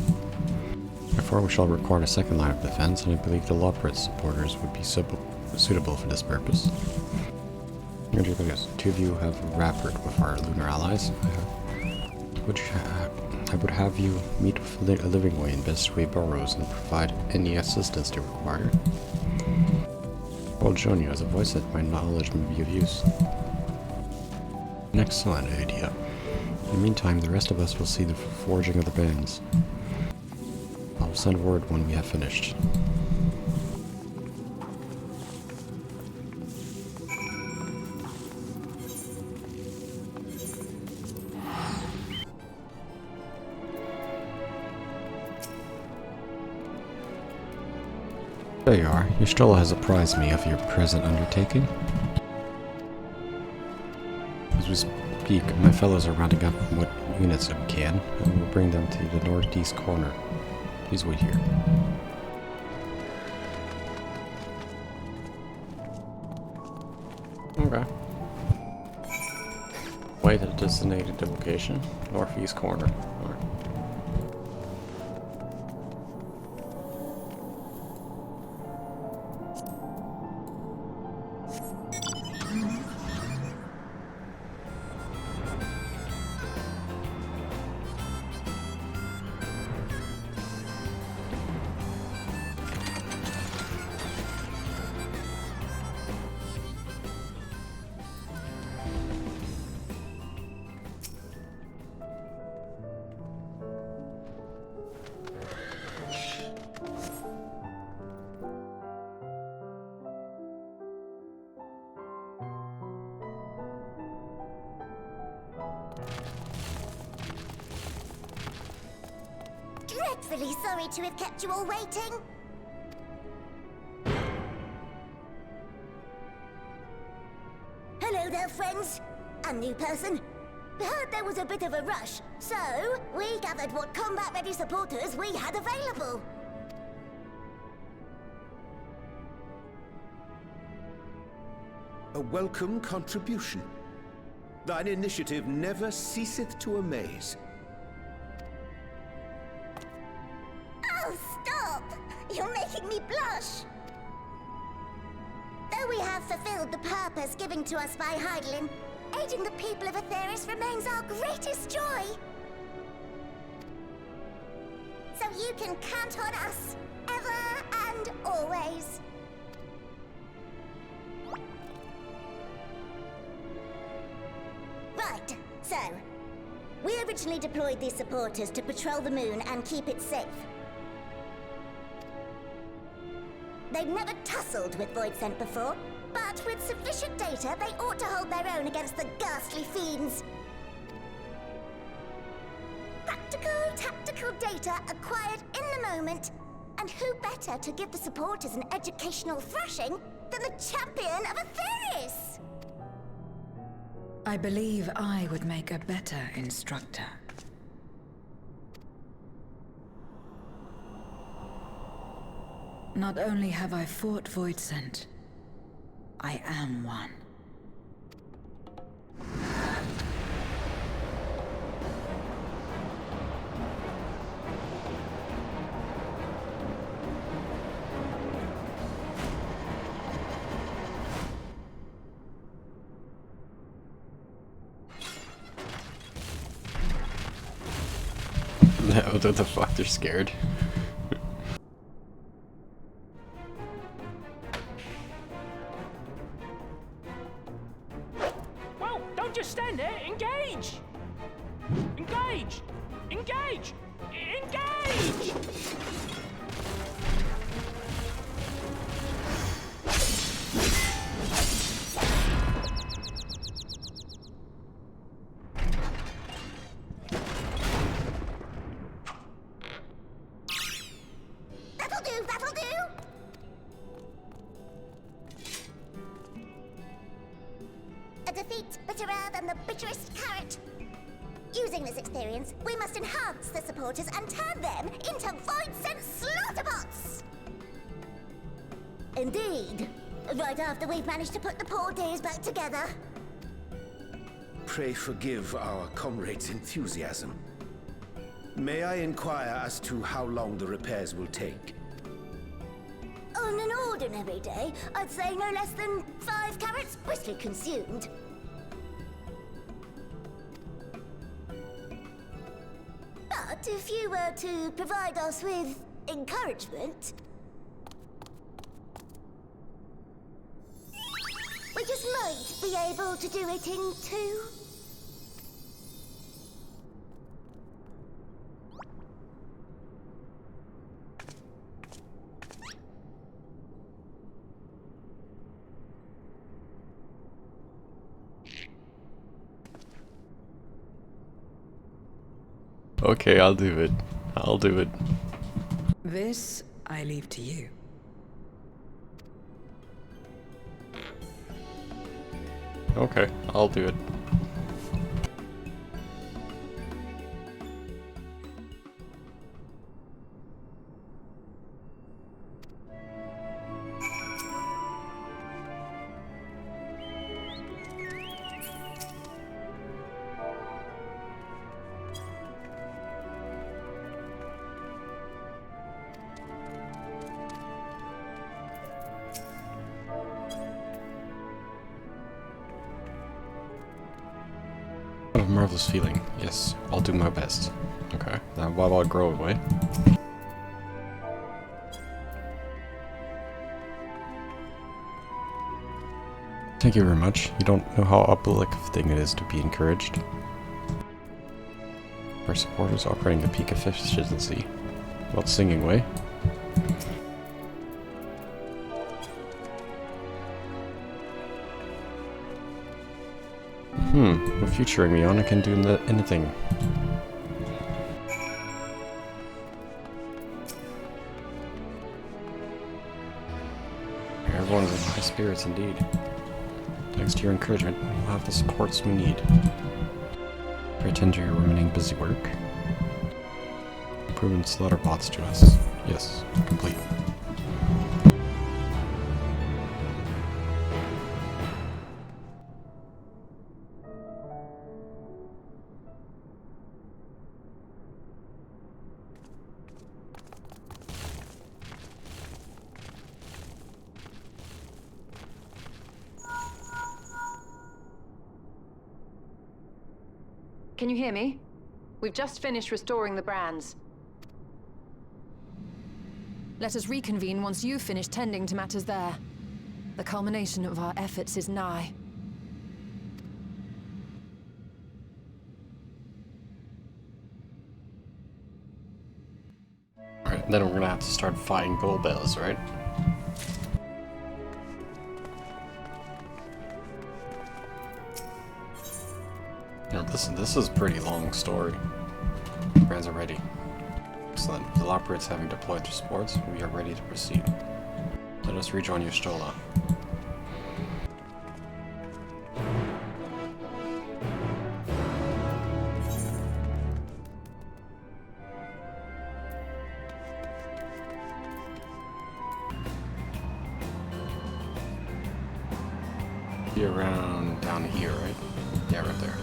Therefore, we shall require a second line of defense, and I believe the Lawbridge supporters would be suitable for this purpose. Two of you have rapid with our lunar allies. I would have you meet with a living way in Bestway Burrows and provide any assistance they require. I'll join you as a voice that my knowledge may be of use. An excellent idea. In the meantime, the rest of us will see the forging of the bands. I'll send word when we have finished. There you are. Your stroll has apprised me of your present undertaking. As we speak, my fellows are rounding up what units we can, and we'll bring them to the northeast corner. Please wait here. Okay. Wait at a designated location, northeast corner. Alright. Dreadfully sorry to have kept you all waiting. Hello there, friends. A new person. Heard there was a bit of a rush, so we gathered what combat-ready supporters we had available. A welcome contribution. Thine initiative never ceaseth to amaze. Oh, stop! You're making me blush! Though we have fulfilled the purpose given to us by Heidelin, aiding the people of Aetheris remains our greatest joy. you can count on us, ever and always. Right, so, we originally deployed these supporters to patrol the moon and keep it safe. They've never tussled with Voidsent before, but with sufficient data, they ought to hold their own against the ghastly fiends. Practical, tactical data acquired in the moment, and who better to give the supporters an educational thrashing than the champion of Aetheris? I believe I would make a better instructor. Not only have I fought Voidsent, I am one. What the fuck? They're scared. Well, don't just stand there. Engage! Engage! Engage! Engage! That'll do, that'll do! A defeat bitterer than the bitterest carrot. Using this experience, we must enhance the supporters and turn them into Voidsent slaughterbots! Indeed. Right after we've managed to put the poor dears back together. Pray forgive our comrade's enthusiasm. May I inquire as to how long the repairs will take? On an ordinary day, I'd say no less than 5 carrots briskly consumed. But if you were to provide us with encouragement, we just might be able to do it in 2. Okay, I'll do it. I'll do it. This I leave to you. Okay, I'll do it. What a marvelous feeling. Yes, I'll do my best. Okay, now while I'll grow away. Thank you very much. You don't know how uplifting it is to be encouraged. Our supporters operating at peak efficiency. Well, singing way. With featuring me on, I can do anything. Everyone is in high spirits indeed. Thanks to your encouragement, we'll have the supports we need. Pretend to your remaining busy work. Improving slaughter bots to us. Yes, complete. Can you hear me? We've just finished restoring the brands. Let us reconvene once you've finished tending to matters there. The culmination of our efforts is nigh. Alright, then we're gonna have to start fighting Golbez, right? You know, this is a pretty long story. Brands are ready. Excellent. With the Lockbirds having deployed their sports, we are ready to proceed. Let us rejoin Yustola. Be around down here, right? Yeah, right there.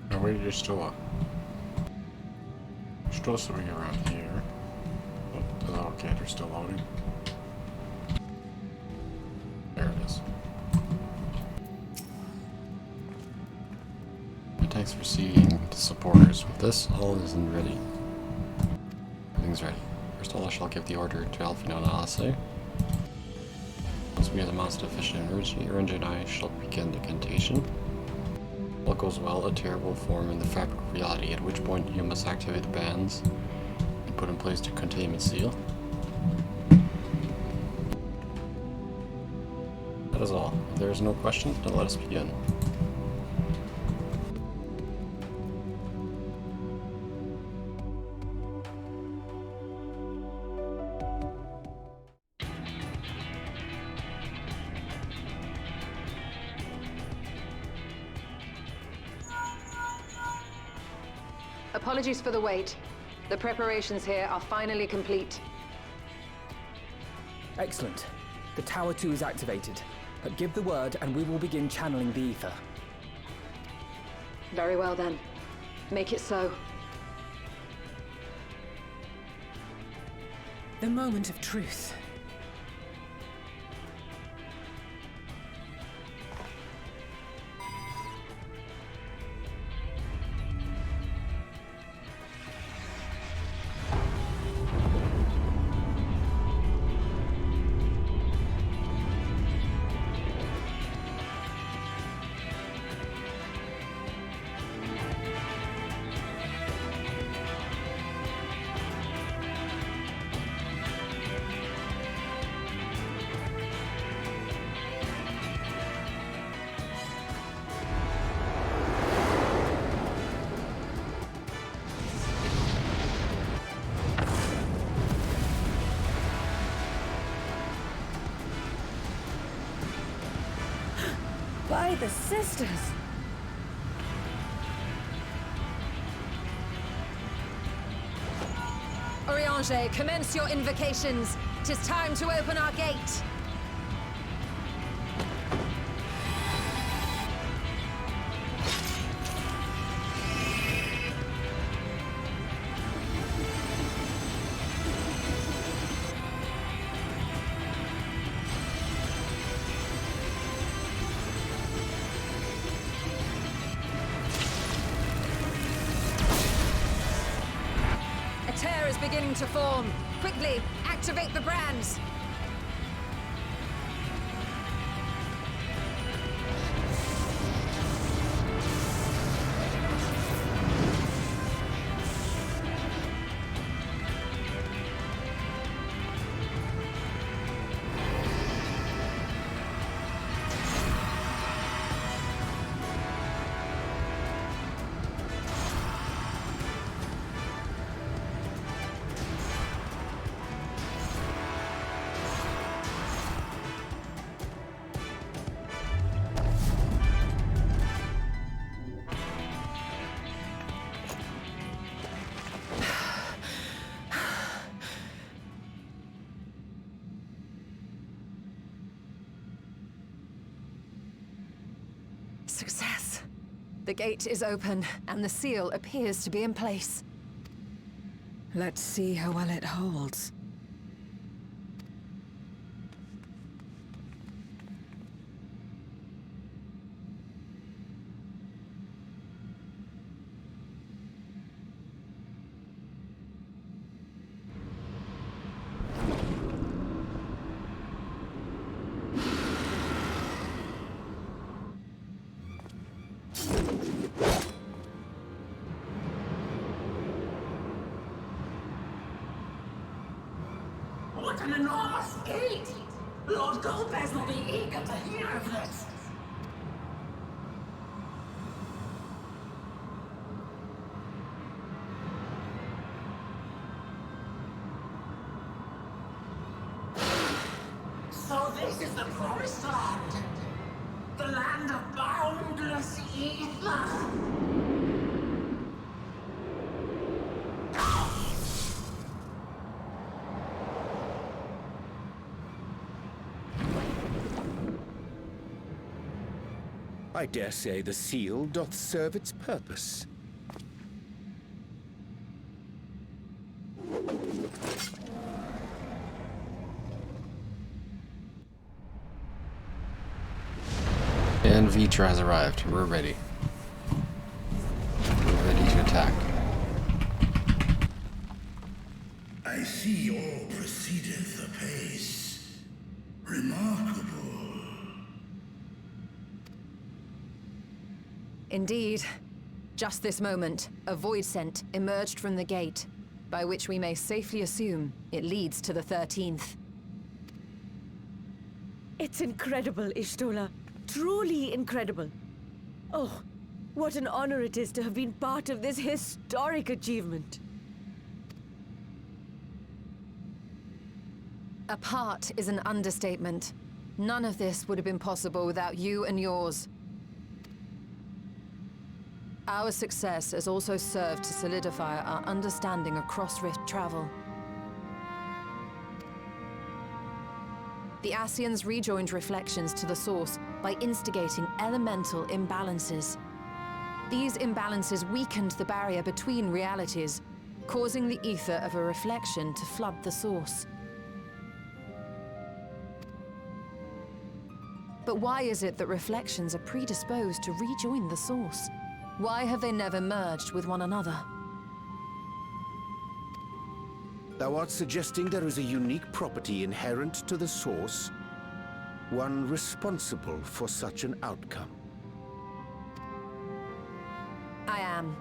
Now, where did Yustola? Yustola's sitting around here. Oh, okay, they're still loading. There it is. Thanks for seeing the supporters. With this, all isn't ready. Everything's ready. First of all, I shall give the order to Alfino and Alase. Once we have the most efficient energy, Orange and I shall begin the incantation. All goes well, a tear will form in the fabric of reality, at which point you must activate the bands and put in place the containment seal. That is all. If there is no question, then let us begin. Apologies for the wait. The preparations here are finally complete. Excellent. The Tower 2 is activated. Give the word and we will begin channeling the Aether. Very well then. Make it so. The moment of truth. By the sisters! Oriange, commence your invocations. 'Tis time to open our gate. A tear is beginning to form. Quickly, activate the brands. Success. The gate is open, and the seal appears to be in place. Let's see how well it holds. What an enormous gate! Lord Golbez will be eager to hear of this. So this is the promised land. The land of boundless Aether. I dare say the seal doth serve its purpose. And Vitra has arrived. We're ready. We're ready to attack. I see all proceedeth apace. Remarkable. Indeed. Just this moment, a void scent emerged from the gate, by which we may safely assume it leads to the 13th. It's incredible, Ishtola. Truly incredible. Oh, what an honor it is to have been part of this historic achievement. A part is an understatement. None of this would have been possible without you and yours. Our success has also served to solidify our understanding of cross-rift travel. The Ascians rejoined reflections to the source by instigating elemental imbalances. These imbalances weakened the barrier between realities, causing the ether of a reflection to flood the source. But why is it that reflections are predisposed to rejoin the source? Why have they never merged with one another? Thou art suggesting there is a unique property inherent to the source, one responsible for such an outcome. I am.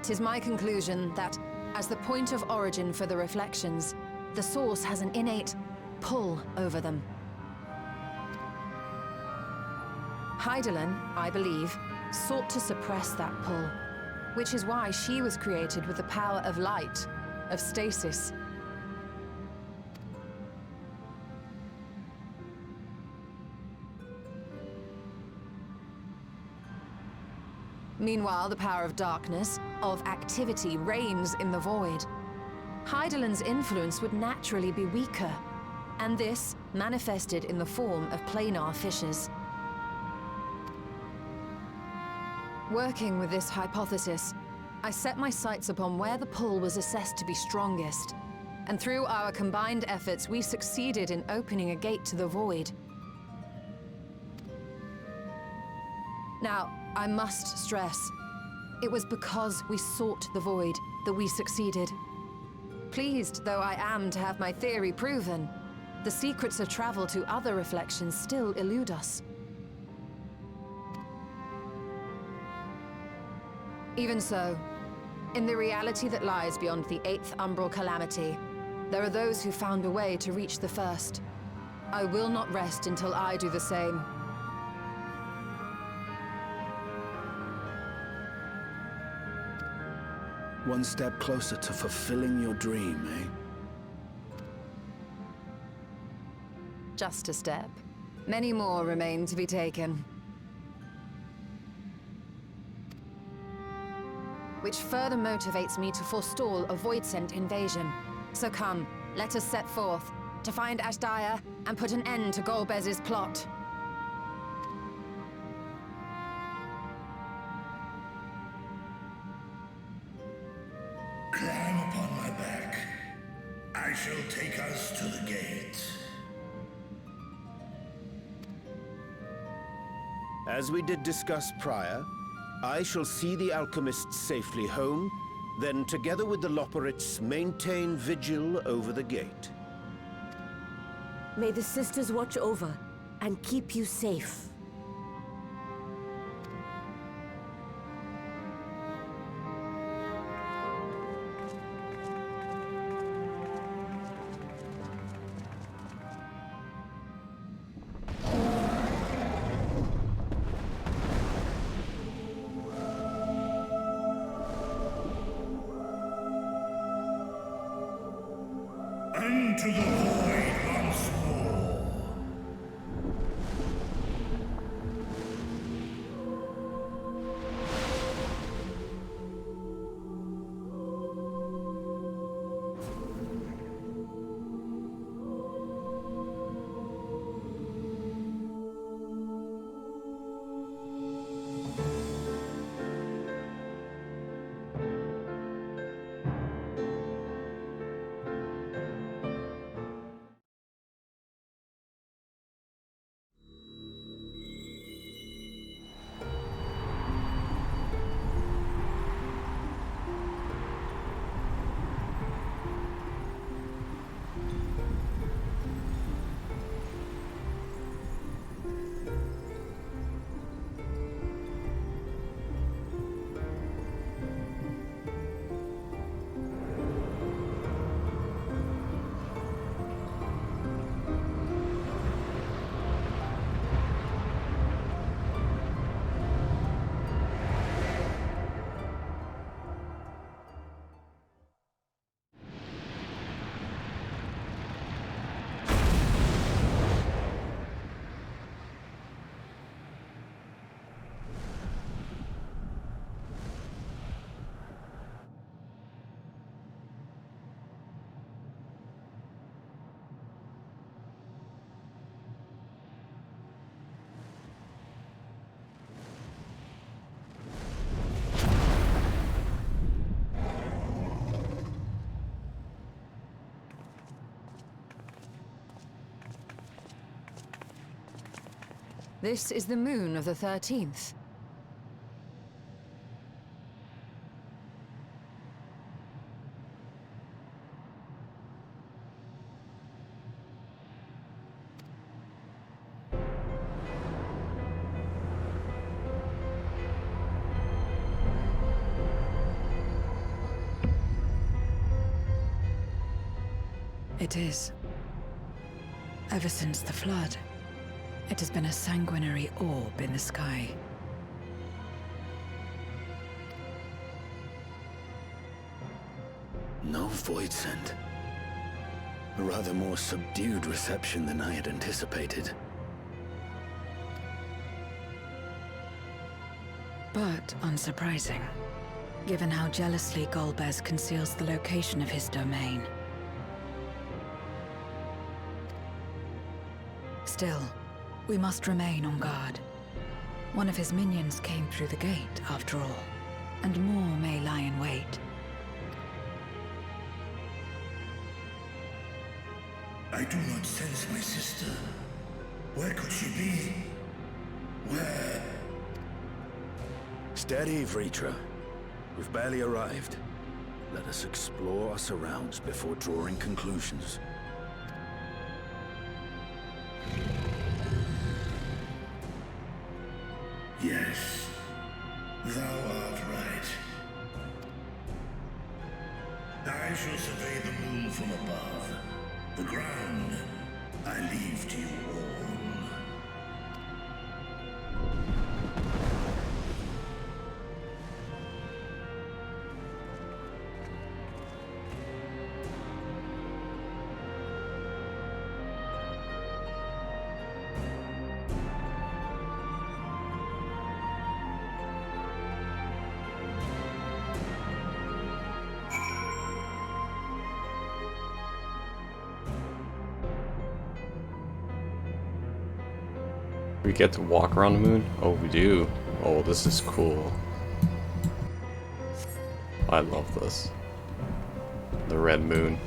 'Tis my conclusion that, as the point of origin for the reflections, the source has an innate pull over them. Hydaelyn, I believe, sought to suppress that pull, which is why she was created with the power of light, of stasis. Meanwhile, the power of darkness, of activity, reigns in the void. Hydaelyn's influence would naturally be weaker, and this manifested in the form of planar fissures. Working with this hypothesis, I set my sights upon where the pull was assessed to be strongest, and through our combined efforts, we succeeded in opening a gate to the void. Now, I must stress, it was because we sought the void that we succeeded. Pleased though I am to have my theory proven, the secrets of travel to other reflections still elude us. Even so, in the reality that lies beyond the 8th umbral calamity, there are those who found a way to reach the first. I will not rest until I do the same. One step closer to fulfilling your dream, eh? Just a step. Many more remain to be taken. Which further motivates me to forestall a void-sent invasion. So come, let us set forth, to find Ashdaya and put an end to Golbez's plot. shall take us to the gate. As we did discuss prior, I shall see the alchemists safely home, then together with the Loporrits maintain vigil over the gate. May the sisters watch over and keep you safe. Into the void once more. This is the moon of the 13th. It is. Ever since the flood, it has been a sanguinary orb in the sky. No void scent. A rather more subdued reception than I had anticipated. But unsurprising, given how jealously Golbez conceals the location of his domain. Still, we must remain on guard. One of his minions came through the gate, after all, and more may lie in wait. I do not sense my sister. Where could she be? Where? Steady, Vritra. We've barely arrived. Let us explore our surrounds before drawing conclusions. Yes, thou art right. I shall survey the moon from above. The ground I leave to you all. We get to walk around the moon? Oh, we do. Oh, this is cool. I love this. The red moon.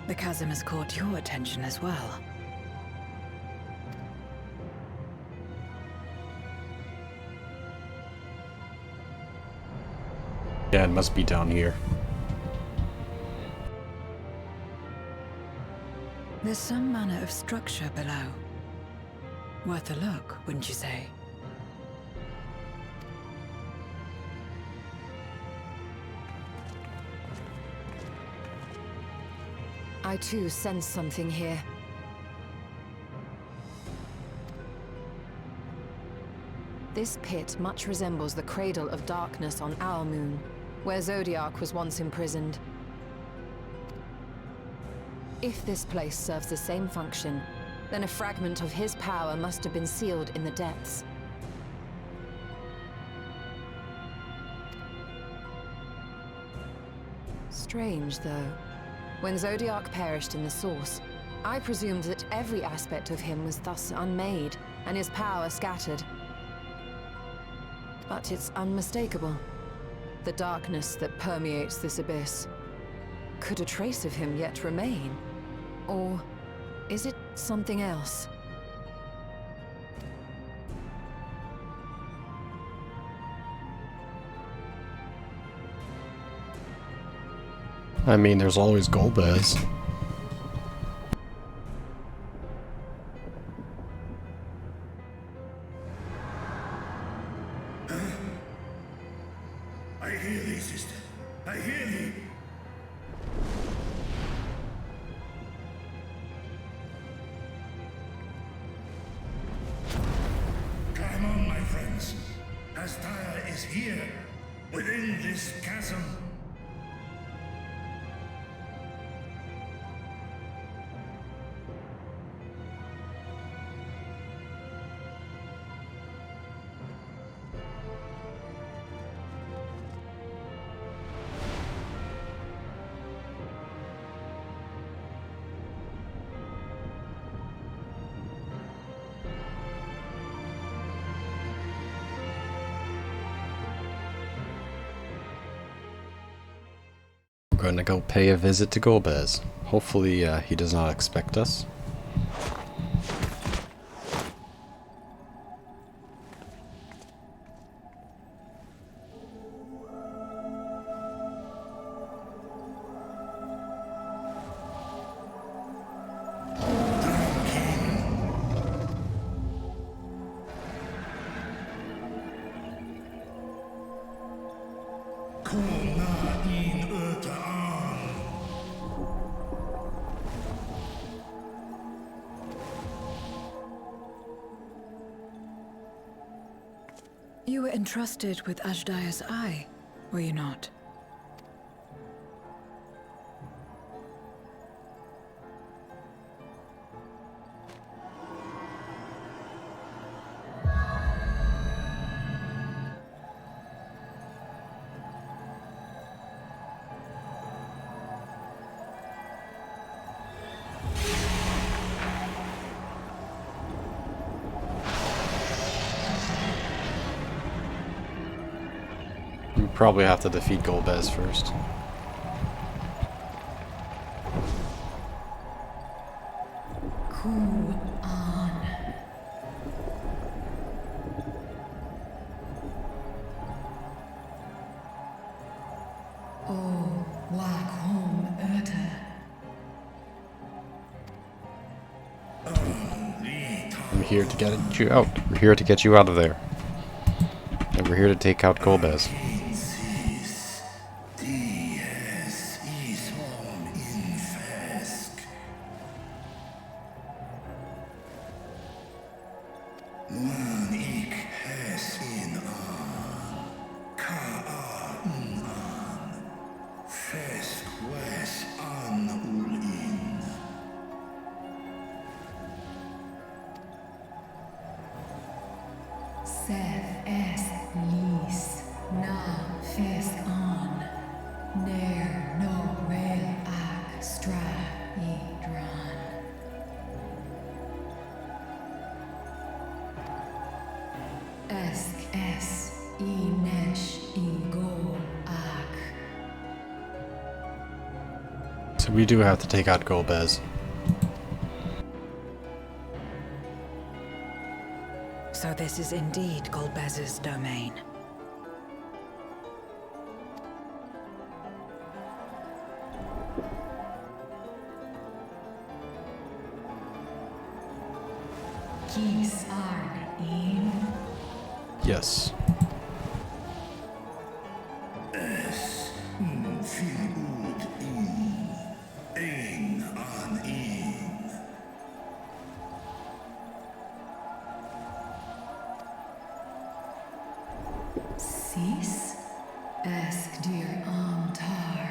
The chasm has caught your attention as well. Yeah, it must be down here. There's some manner of structure below. Worth a look, wouldn't you say? I too sense something here. This pit much resembles the Cradle of Darkness on our moon, where Zodiac was once imprisoned. If this place serves the same function, then a fragment of his power must have been sealed in the depths. Strange, though. When Zodiac perished in the Source, I presumed that every aspect of him was thus unmade, and his power scattered. But it's unmistakable. The darkness that permeates this abyss. Could a trace of him yet remain? Or is it something else? I mean, there's always Golbez. I hear thee, sister. I hear thee. Come on, my friends. Aether is here, within this chasm. We're gonna go pay a visit to Golbez. Hopefully, he does not expect us. You were entrusted with Ajdaya's eye, were you not? We probably have to defeat Golbez first. Cool on. Oh, walk home, Aether. I'm here to get you out. We're here to get you out of there. And we're here to take out Golbez. Seth es lis na we do have to take out Golbez. So this is indeed Golbez's domain. Yes. Sis, ask dear Antar.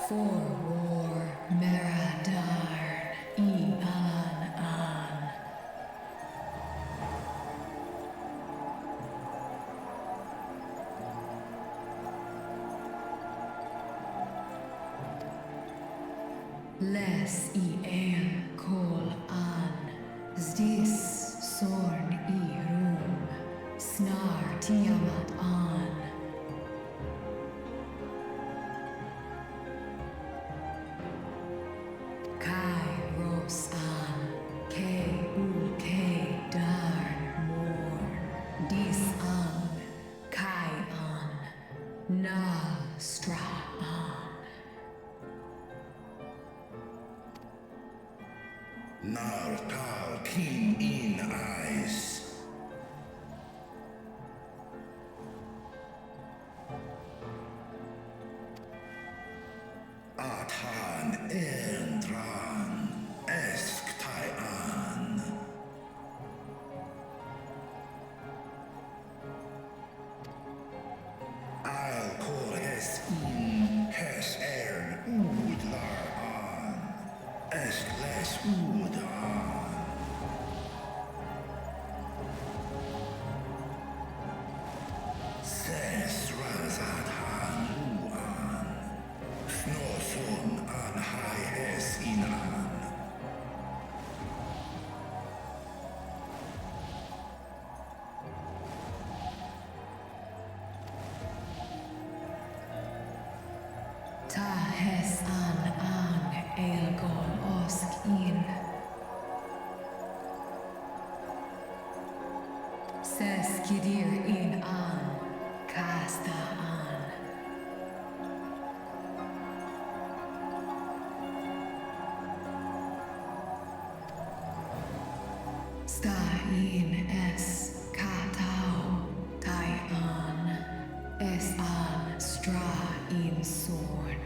For war, Meradarn, Ian An. Les Ian Kol An, Zdis Sorn Irum, Snar Tiamat An. Kai Ros An, Ke Ul Ke Darn Morn, Dis An, Kai An, Na Stra An. Nar Tal King in Eyes. Atan Endran Esk Taian. I'll call Hes in Hes Ern Udlar An Esk Les Udan. Ses Razat Han Luan. Snoson An Hai Hes Inan. Ta Hes An Elgon Osk In. Ses Kidir In An Kasta An. Sta In Es Katao Tai An Es An Stra In Sorn.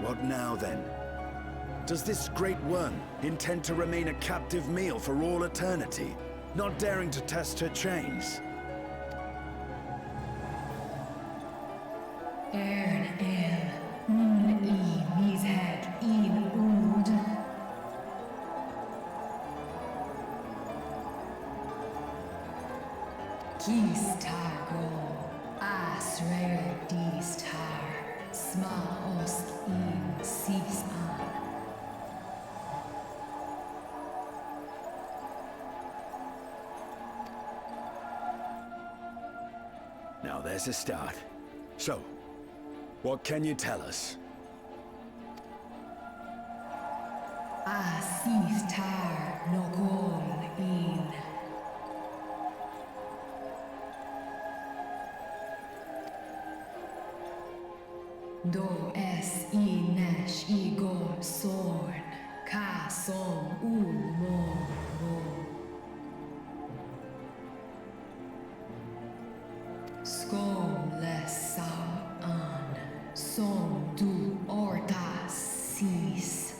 What now, then? Does this great worm intend to remain a captive meal for all eternity, not daring to test her chains? Ern El I Mizhead In Ud. Kistar Go Asrael Distar Sma Osk In Sis An. Now there's a start. So, what can you tell us? Asistar Nogol In. Do es I Nesh I Gol Sorn. Ka Som Ul Mon Ro. Skom Les Sao An. Som Du Orta Sis.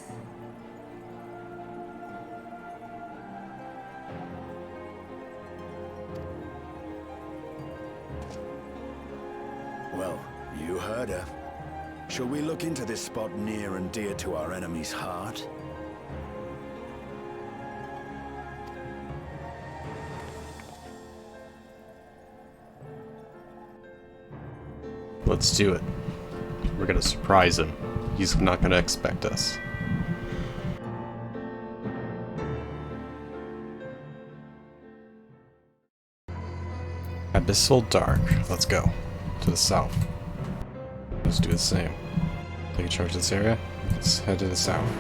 Well, you heard her. Shall we look into this spot near and dear to our enemy's heart? Let's do it. We're gonna surprise him. He's not gonna expect us. Abyssal Dark. Let's go. To the south. Let's do the same. Take charge of this area. Let's head to the south.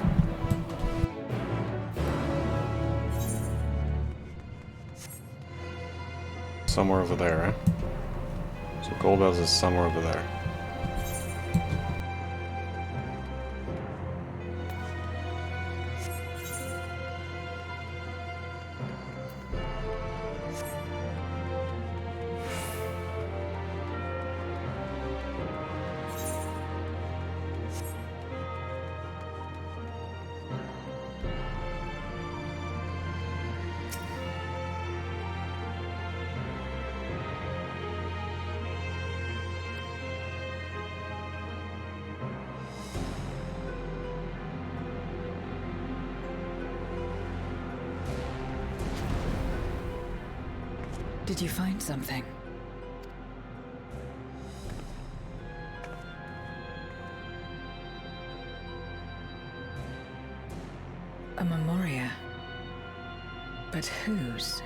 Somewhere over there, eh? So Golbez is somewhere over there. Did you find something? A memoria. But whose?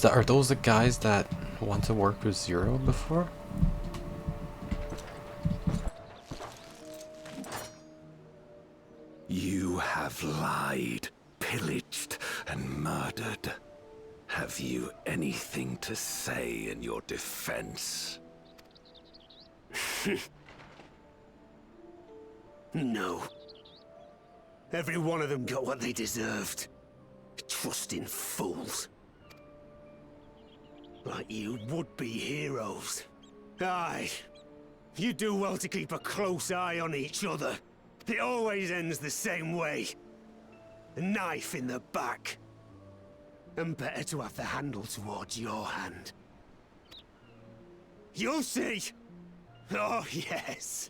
Are those the guys that want to work with Zero before? You have lied, pillaged, and murdered. Have you anything to say in your defense? No. Every one of them got what they deserved. Trusting fools. Like you would-be heroes. Aye. You do well to keep a close eye on each other. It always ends the same way. A knife in the back. And better to have the handle towards your hand. You'll see! Oh, yes.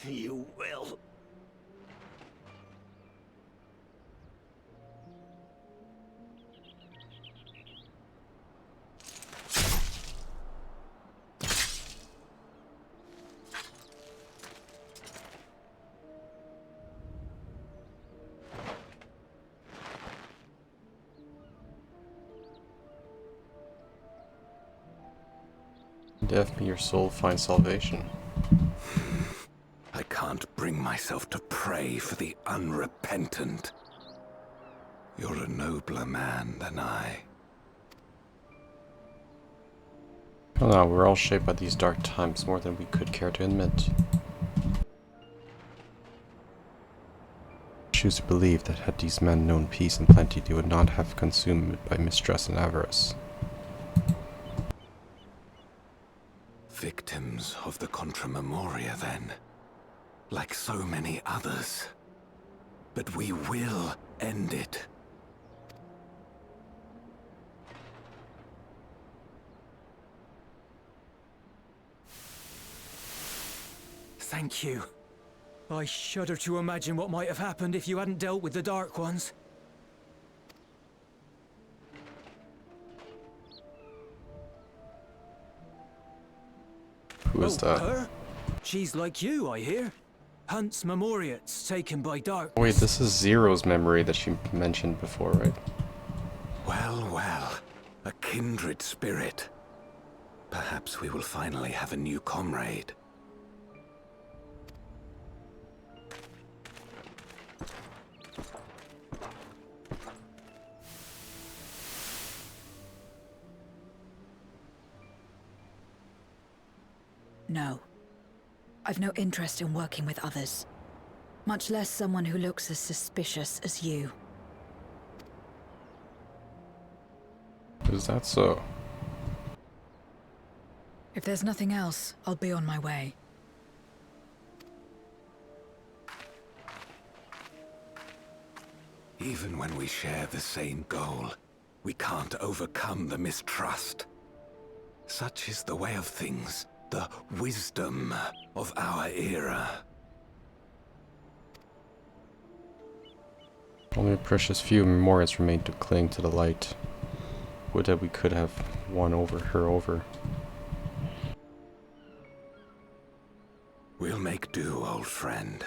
You will. Death may your soul find salvation. I can't bring myself to pray for the unrepentant. You're a nobler man than I. Oh no, we're all shaped by these dark times more than we could care to admit. I choose to believe that had these men known peace and plenty, they would not have consumed it by mistrust and avarice. Victims of the Contra Memoria, then. Like so many others. But we will end it. Thank you. I shudder to imagine what might have happened if you hadn't dealt with the Dark Ones. Who is that? Her? She's like you, I hear. Hunts memoriats taken by dark. Wait, this is Zero's memory that she mentioned before, right? Well, well. A kindred spirit. Perhaps we will finally have a new comrade. No. I've no interest in working with others. Much less someone who looks as suspicious as you. Is that so? If there's nothing else, I'll be on my way. Even when we share the same goal, we can't overcome the mistrust. Such is the way of things, the wisdom of our era. Only a precious few memorials remain to cling to the light. Would that we could have won her over. We'll make do, old friend.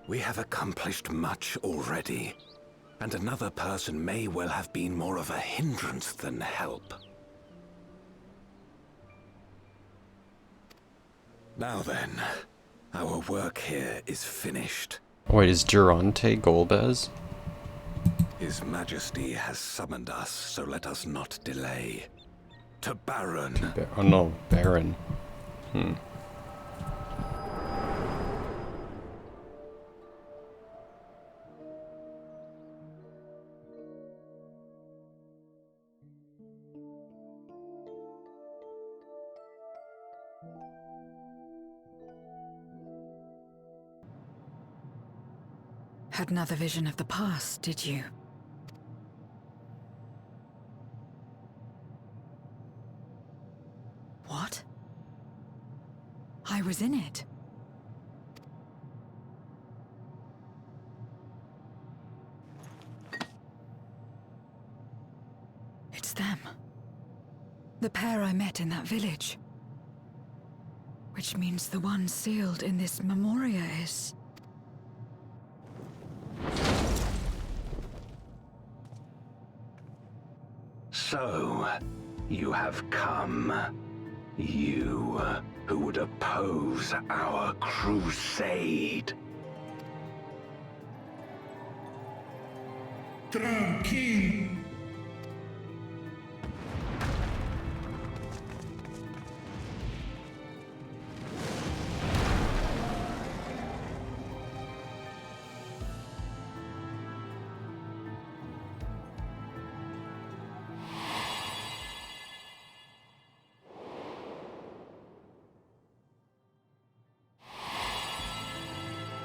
We have accomplished much already, and another person may well have been more of a hindrance than help. Now then, our work here is finished. Wait, is Durante Golbez? His Majesty has summoned us, so let us not delay. To Baron. Oh no, Baron. Had another vision of the past, did you? What? I was in it. It's them. The pair I met in that village. Which means the one sealed in this memoria is... So, you have come. You, who would oppose our crusade. Tranquilo.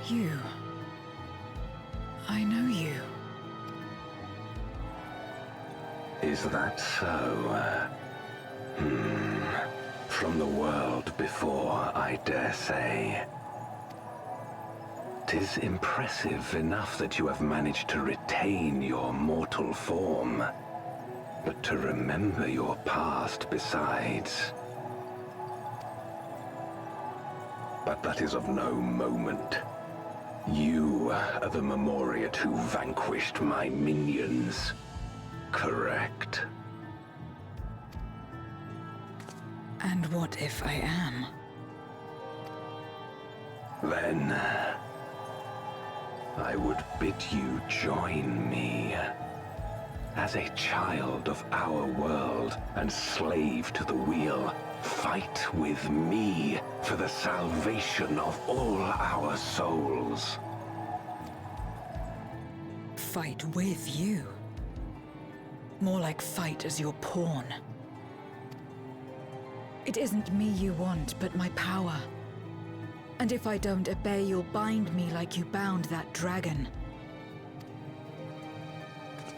You. I know you. Is that so? From the world before, I dare say. 'Tis impressive enough that you have managed to retain your mortal form, but to remember your past besides. But that is of no moment. You are the Memoriat who vanquished my minions, correct? And what if I am? Then, I would bid you join me. As a child of our world and slave to the wheel, fight with me for the salvation of all our souls. Fight with you? More like fight as your pawn. It isn't me you want, but my power. And if I don't obey, you'll bind me like you bound that dragon.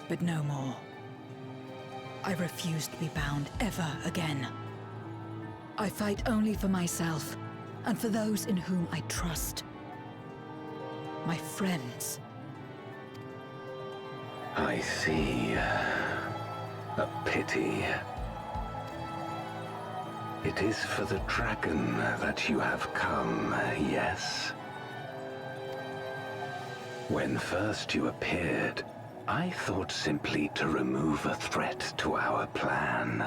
But no more. I refuse to be bound ever again. I fight only for myself, and for those in whom I trust. My friends. I see. A pity. It is for the dragon that you have come, yes? When first you appeared, I thought simply to remove a threat to our plan.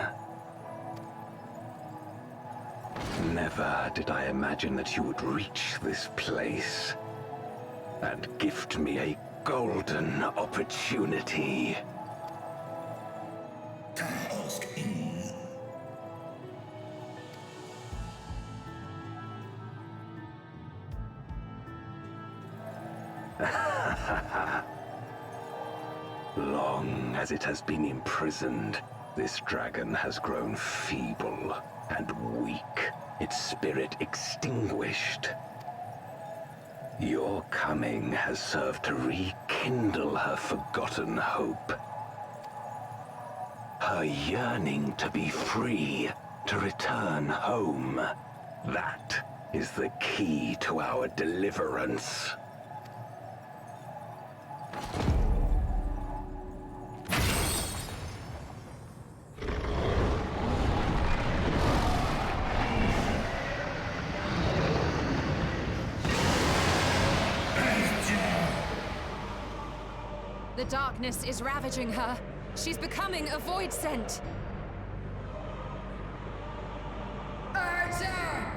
Never did I imagine that you would reach this place and gift me a golden opportunity. long as it has been imprisoned, this dragon has grown feeble and weak, its spirit extinguished. Your coming has served to rekindle her forgotten hope. Her yearning to be free, to return home. That is the key to our deliverance. The darkness is ravaging her. She's becoming a void scent. Aether!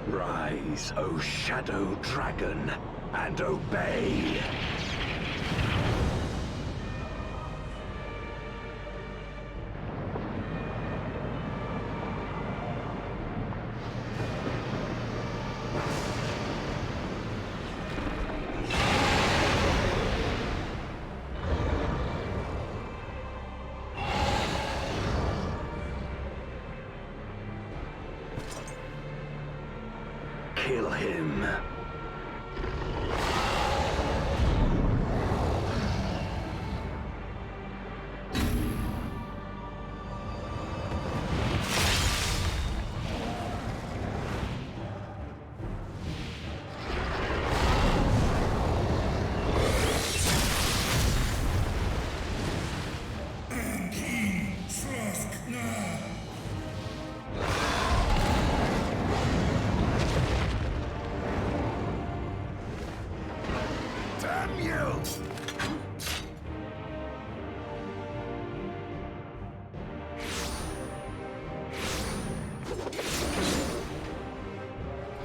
Rise, O Shadow Dragon, and obey! Kill him.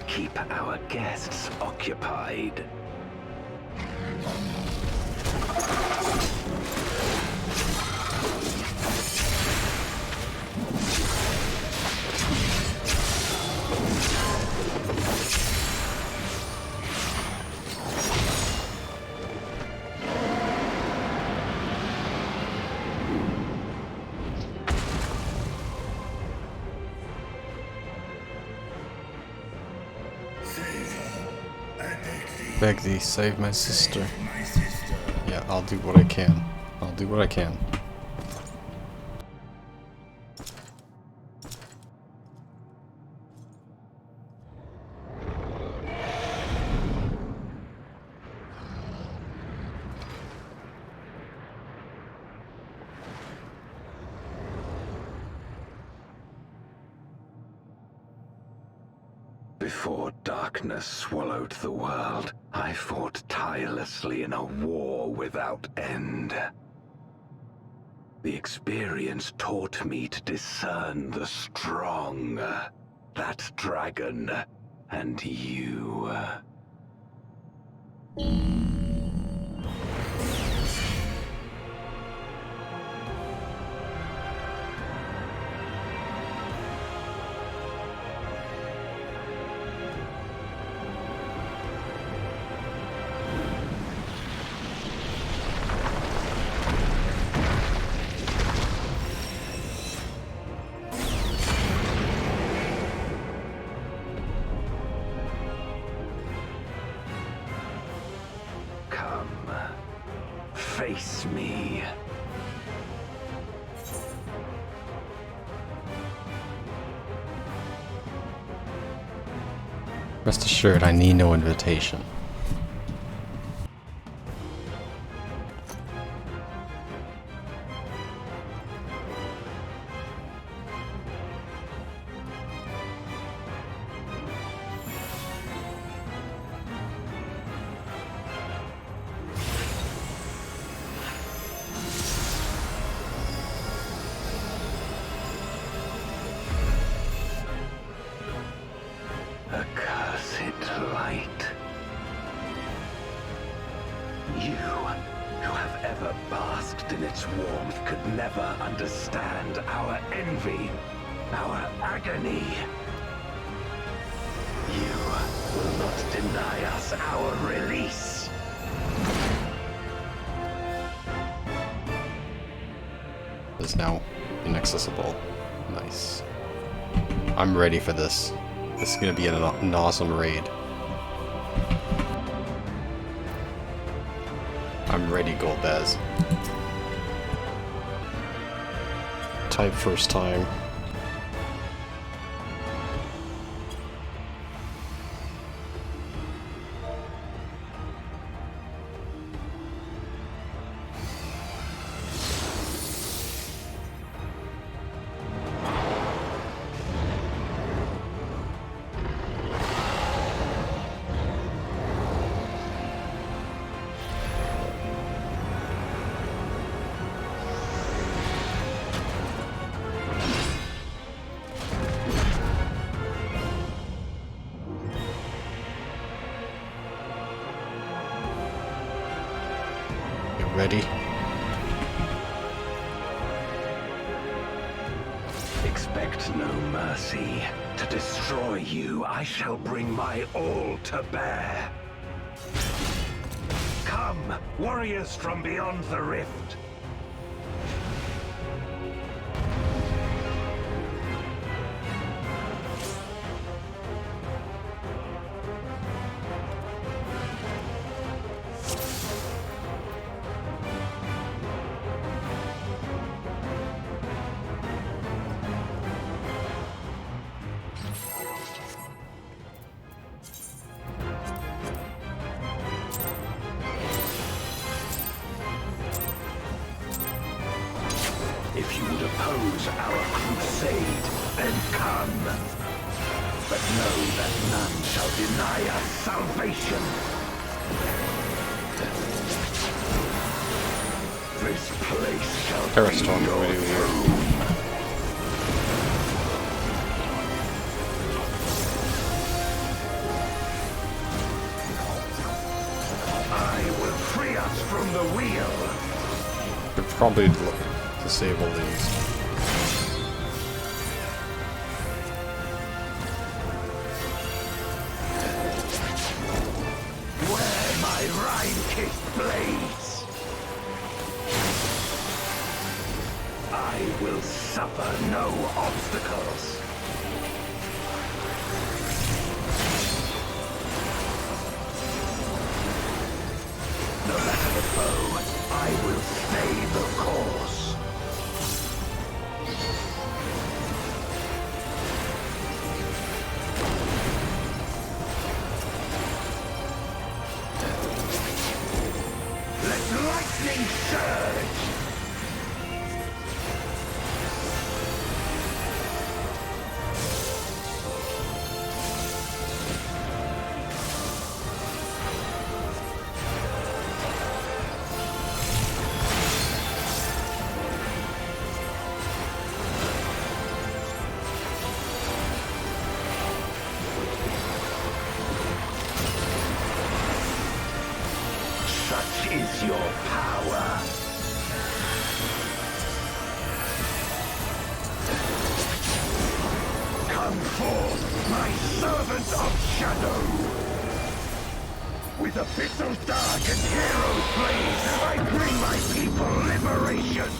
Keep our guests occupied. Beg thee, save my sister. Yeah, I'll do what I can. I'll do what I can. Before darkness swallowed the world, I fought tirelessly in a war without end. The experience taught me to discern the strong, that dragon, and you. Face me. Rest assured, I need no invitation. Accursed light. You, who have ever basked in its warmth, could never understand our envy. our agony. You will not deny us our release. Is now inaccessible. Nice. I'm ready for this. This is gonna be an awesome raid. I'm ready, Golbez. Type first time. Ready? Expect no mercy. To destroy you, I shall bring my all to bear. Come, warriors from beyond the rift. If you would oppose our crusade, then come. But know that none shall deny us salvation. This place shall be your throne. I will free us from the wheel. Could probably disable these. Where my rime-kissed blades, I will suffer no obstacles. No matter the foe, I will stay the course. Let lightning surge! Such is your power. Come forth, my servant of shadow. With abyssal dark and hero blaze, I bring my people liberation.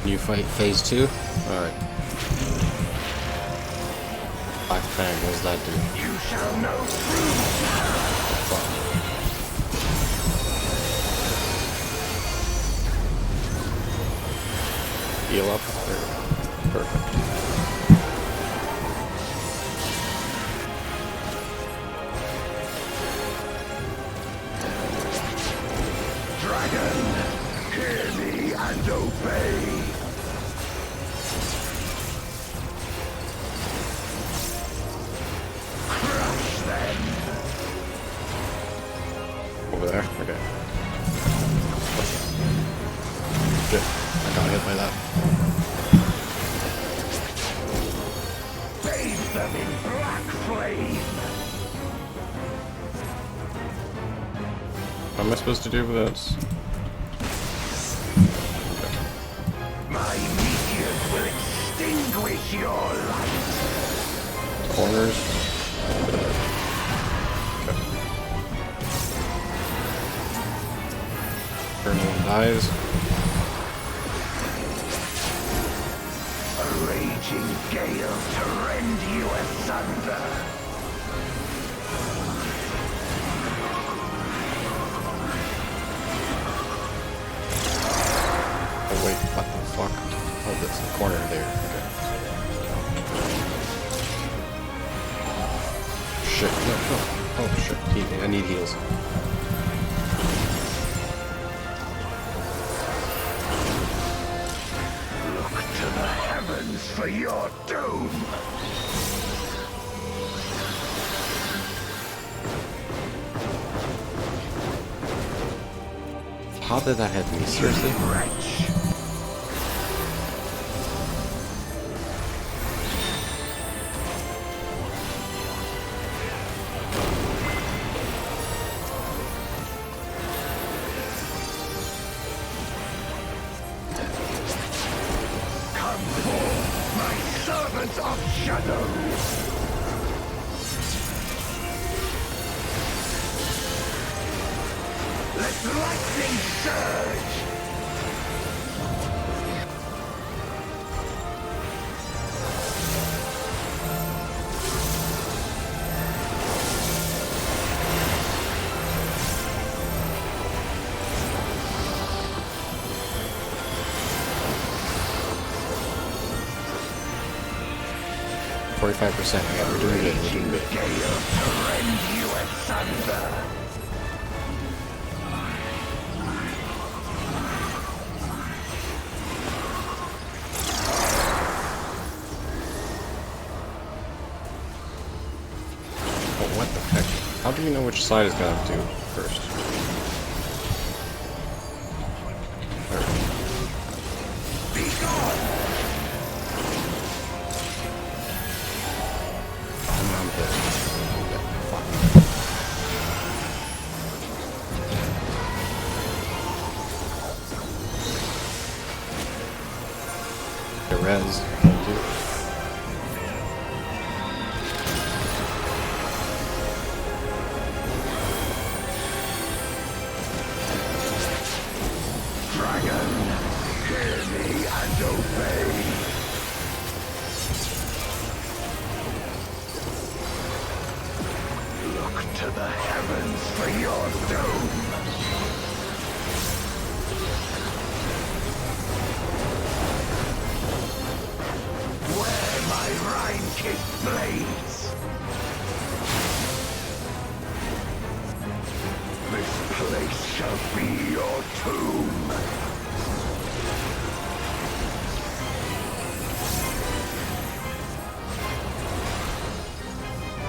New fight phase 2? Alright. Black Fang, what does that do? You shall know true. Heal up. Perfect. Dragon, hear me and obey. Crush them. Over there? Okay. Shit. I got hit by that. Bathe them in black flame. What am I supposed to do with this? My meteors will extinguish your light. Corners. Okay. Sure no one dies. A raging gale to rend you asunder. Oh wait, what the fuck? Oh, that's the corner there. Okay. Shit, no. Oh shit, I need heals. Look to the heavens for your doom. How did that hit me? Seriously? Come forth, my servants of shadow. Let lightning surge! $45%. Okay, we're doing good. We're doing good. Gale to rend you asunder. Oh, what the heck? How do you know which side is gonna do first? Res. Dragon, hear me and obey. Look to the heavens for your doom. Rhine-kick blades. This place shall be your tomb.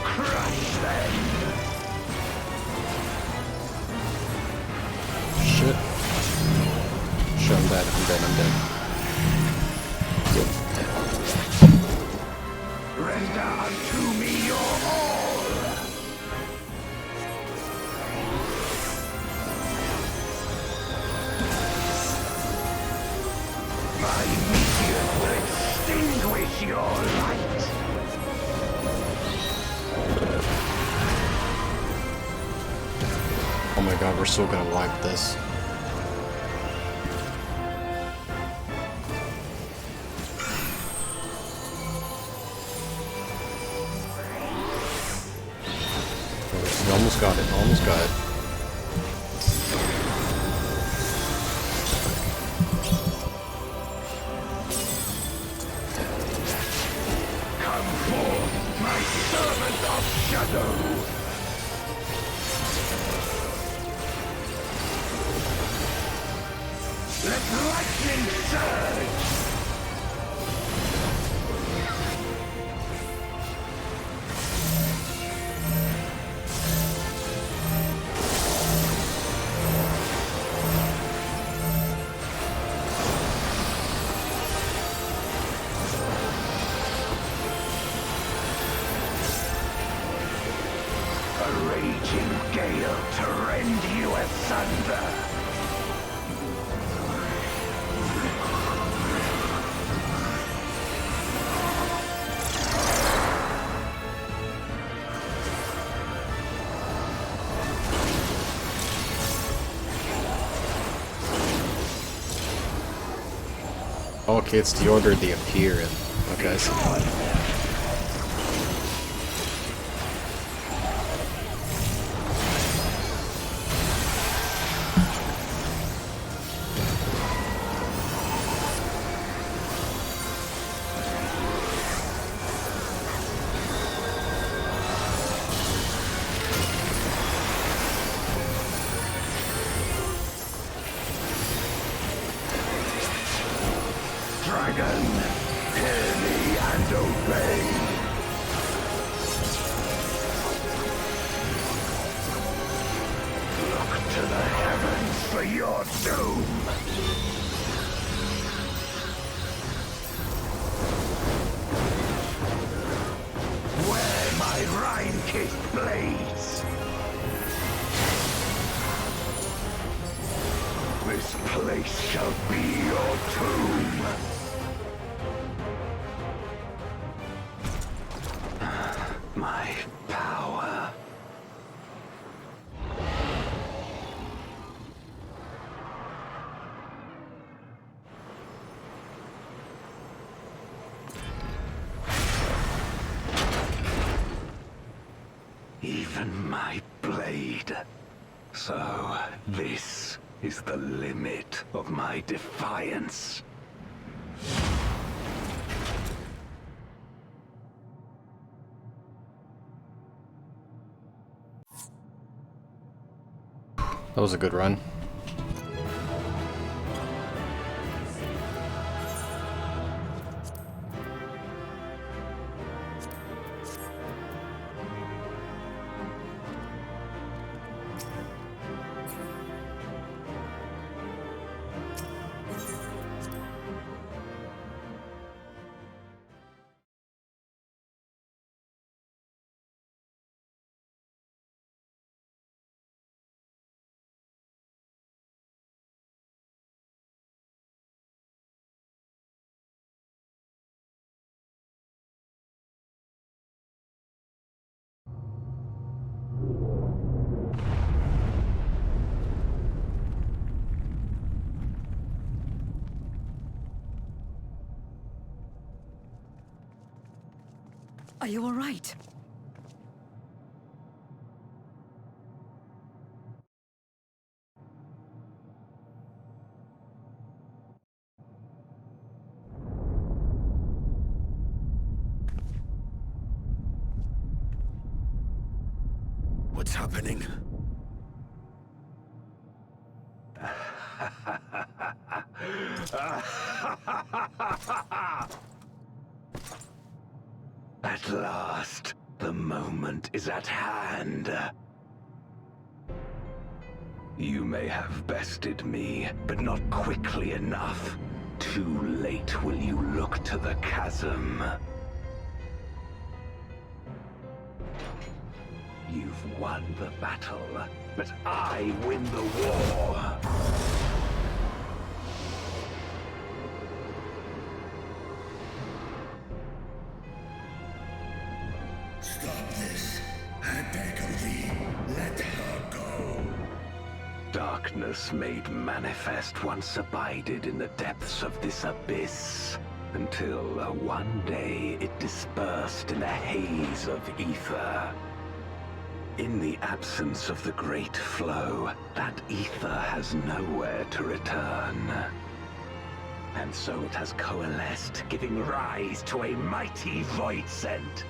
Crush them. Shit. Sure, I'm dead. I'm dead. Render unto me your all! My meteor will extinguish your light! Oh my god, we're so gonna wipe this. Almost got it, almost got it. Come forth, my servant of shadow! Let lightning surge! A raging gale to rend you asunder. asunder. Okay, it's the order they appear in. Okay, I see. Dragon, hear me and obey. Look to the heavens for your doom. Wear my Rhine-kissed blades. This place shall be your tomb. My power. Even my blade. So, this is the limit of my defiance. That was a good run. Are you all right? What's happening? At last, the moment is at hand. You may have bested me, but not quickly enough. Too late will you look to the chasm. You've won the battle, but I win the war. Stop this. I beg of thee, let her go. Darkness made manifest once abided in the depths of this abyss, until one day it dispersed in a haze of ether. In the absence of the great flow, that ether has nowhere to return. And so it has coalesced, giving rise to a mighty void scent.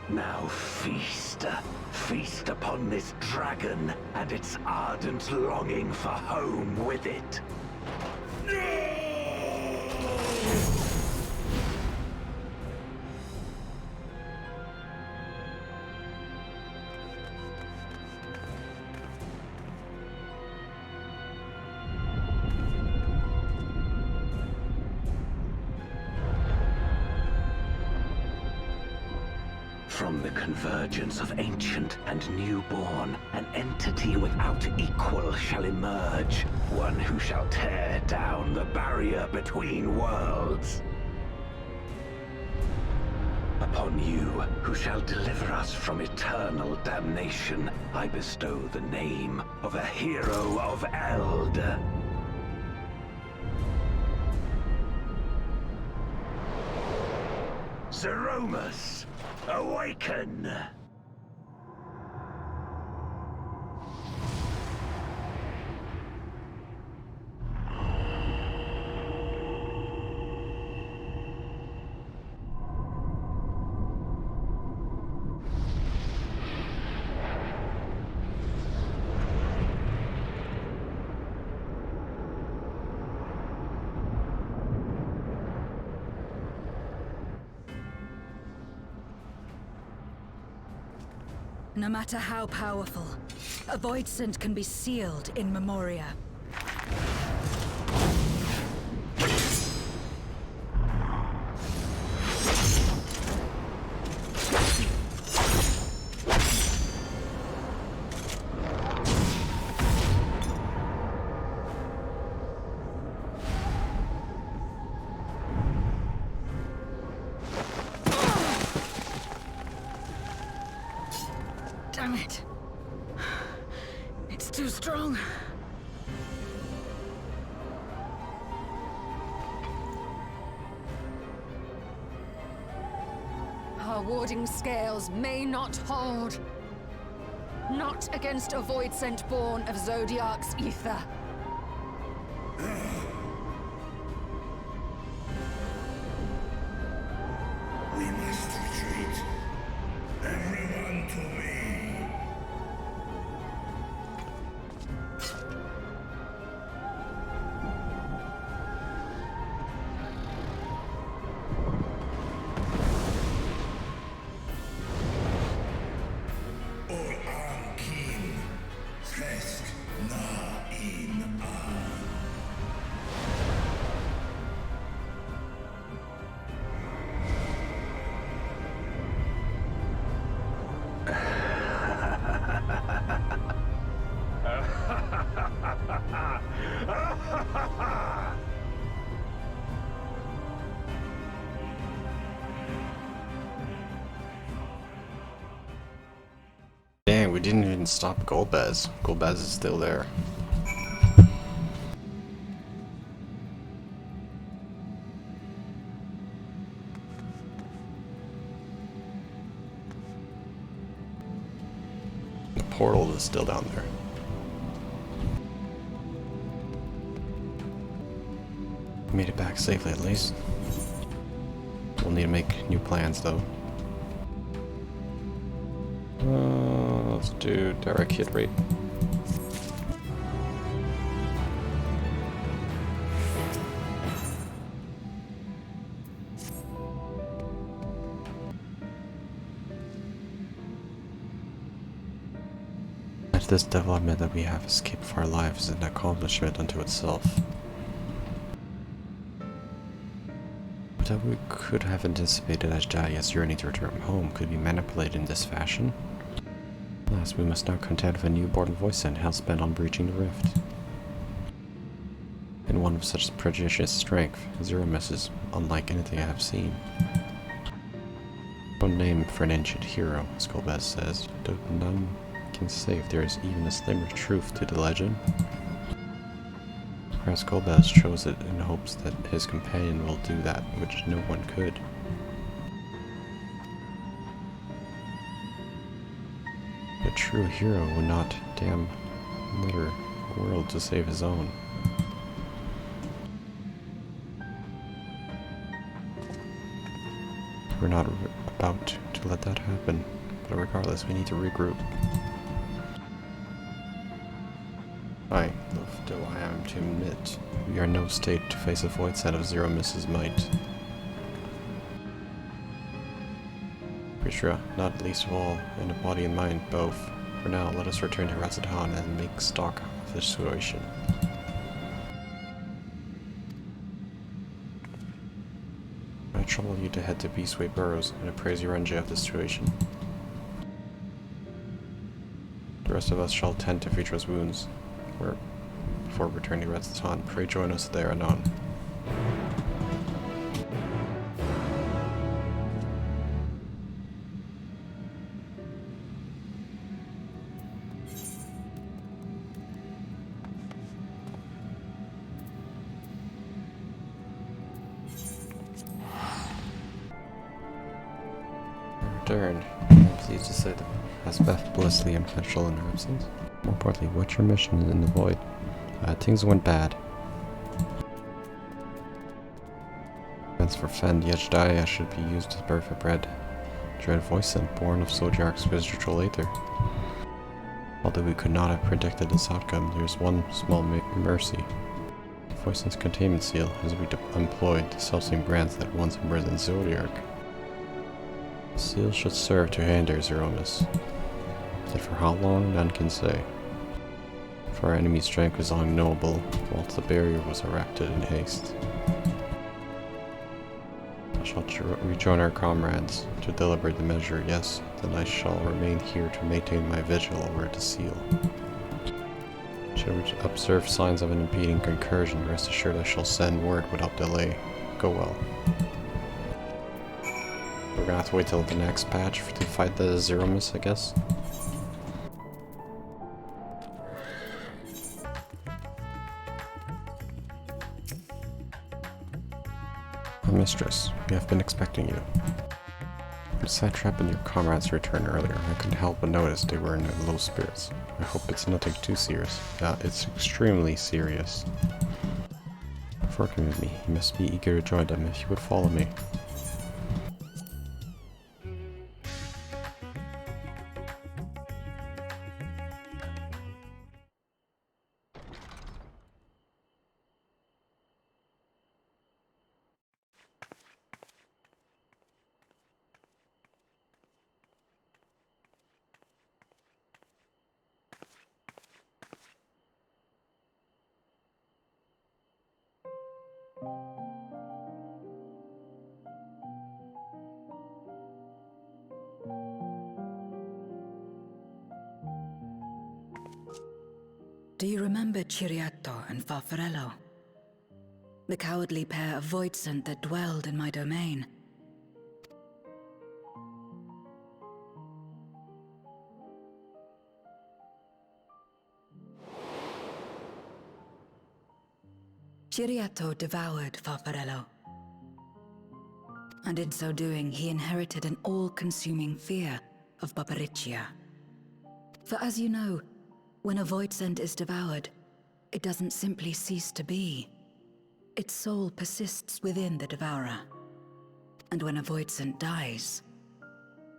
Now feast. Feast upon this dragon and its ardent longing for home with it. From the convergence of ancient and newborn, an entity without equal shall emerge, one who shall tear down the barrier between worlds. Upon you, who shall deliver us from eternal damnation, I bestow the name of a hero of Eld. Zeromus, awaken! No matter how powerful, a void scent can be sealed in Memoria. Damn it. It's too strong. Our warding scales may not hold. Not against a void scent born of Zodiark's ether. We must retreat. Everyone to me. Dang, we didn't even stop Golbez. Golbez is still there. The portal is still down there. Made it back safely at least. We'll need to make new plans though. Let's do direct hit rate. This development that we have escaped for our lives is an accomplishment unto itself. But that we could have anticipated as Dahlia's yearning to return home could be manipulated in this fashion. Alas, we must now contend with a newborn voice and hell-bent on breaching the rift. And one of such prodigious strength, Zeromus is unlike anything I have seen. No name for an ancient hero, as Golbez says, though none can say if there is even a slimmer truth to the legend. Perhaps Golbez chose it in hopes that his companion will do that which no one could. A true hero would not damn another world to save his own. We're not about to let that happen, but regardless, we need to regroup. Though I am to admit, we are in no state to face a void set of Zeromus's might. Krishra, not least of all, in the body and mind, both. For now, let us return to Razadan and make stock of the situation. trouble you to head to Beastway Burrows and apprise Urenge of the situation. The rest of us shall tend to Phaedra's wounds, before returning to Redstone. Pray join us there anon. Returned. I'm pleased to say that has Beth blessed the impartial in her absence. More importantly, what's your mission in the void? Things went bad. Events for Fen Yejdiah should be used to perfect bread. Dread Voicent, born of Zodiark's spiritual Aether. Although we could not have predicted this outcome, there is one small mercy. Voicent's containment seal has employed the self-same brands that once imprisoned Zodiark. The seal should serve to hinder Zeromus, but for how long, none can say. For our enemy's strength was unknowable, whilst the barrier was erected in haste. I shall rejoin our comrades to deliberate the measure, yes, then I shall remain here to maintain my vigil over the seal. Should we observe signs of an impeding concursion, rest assured I shall send word without delay. Go well. We're gonna have to wait till the next patch to fight the Zeromus, I guess. Mistress, we have been expecting you. The satrap and your comrades returned earlier. I couldn't help but notice they were in low spirits. I hope it's nothing too serious. It's extremely serious. Working with me, you must be eager to join them if you would follow me. Do you remember Ciriato and Farfarello? The cowardly pair of Voidsent that dwelled in my domain? Ciriato devoured Farfarello. And in so doing, he inherited an all-consuming fear of Barbariccia. For as you know, when a Voidsent is devoured, it doesn't simply cease to be. Its soul persists within the devourer. And when a Voidsent dies,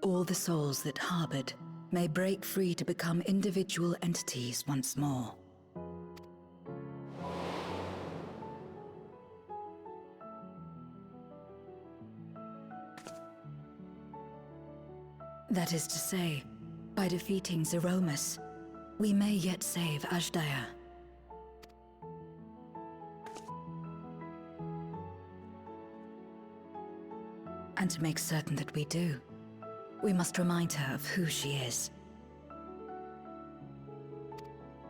all the souls that harbored may break free to become individual entities once more. That is to say, by defeating Zeromus, we may yet save Azdaia. And to make certain that we do, we must remind her of who she is.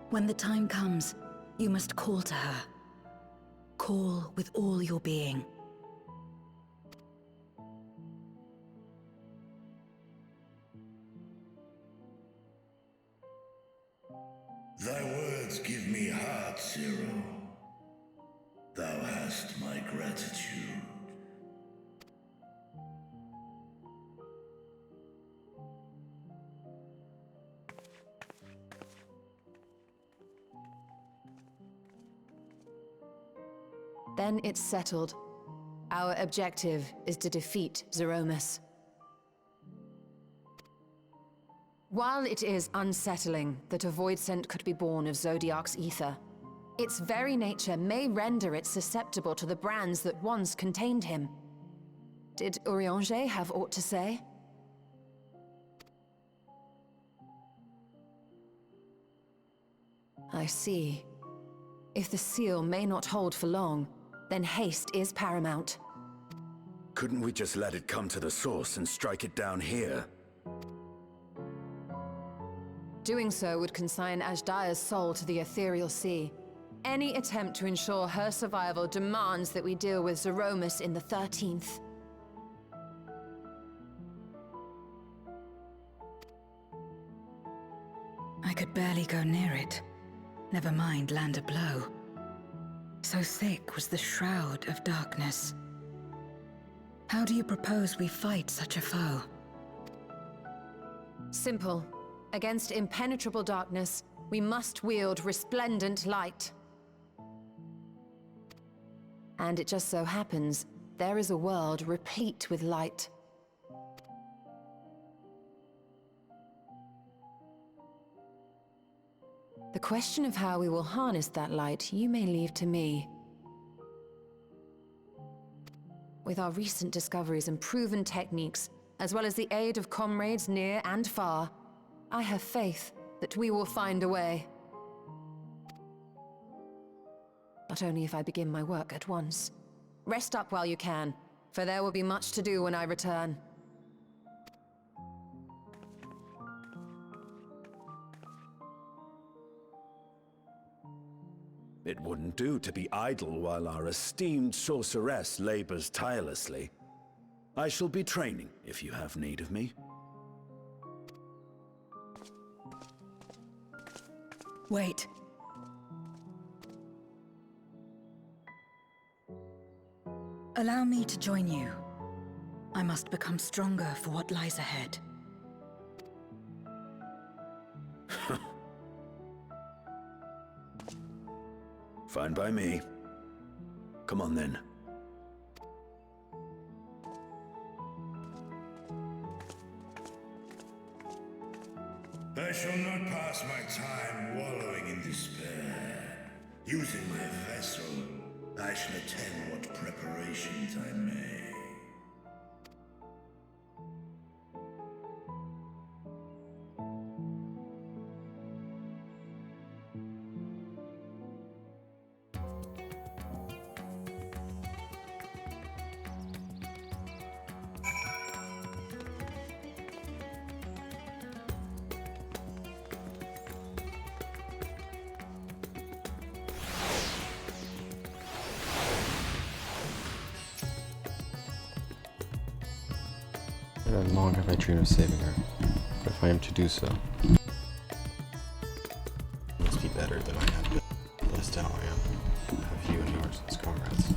When the time comes, you must call to her. Call with all your being. Thy words give me heart, Zero. Thou hast my gratitude. Then it's settled. Our objective is to defeat Zeromus. While it is unsettling that a Voidsent could be born of Zodiark's ether, its very nature may render it susceptible to the brands that once contained him. Did Urianger have aught to say? I see. If the seal may not hold for long, then haste is paramount. Couldn't we just let it come to the source and strike it down here? Doing so would consign Ajdaya's soul to the ethereal sea. Any attempt to ensure her survival demands that we deal with Zeromus in the 13th. I could barely go near it. Never mind land a blow. So thick was the shroud of darkness. How do you propose we fight such a foe? Simple. Against impenetrable darkness, we must wield resplendent light. And it just so happens, there is a world replete with light. The question of how we will harness that light, you may leave to me. With our recent discoveries and proven techniques, as well as the aid of comrades near and far, I have faith that we will find a way. Not only if I begin my work at once. Rest up while you can, for there will be much to do when I return. It wouldn't do to be idle while our esteemed sorceress labors tirelessly. I shall be training if you have need of me. Wait. Allow me to join you. I must become stronger for what lies ahead. Fine by me. Come on then. I shall not pass my time wallowing in despair. Using my vessel, I shall attend what preparations I may. How long have I dreamed of saving her? But if I am to do so, it must be better than I have been. Blessed now I am. Have you and yours as comrades.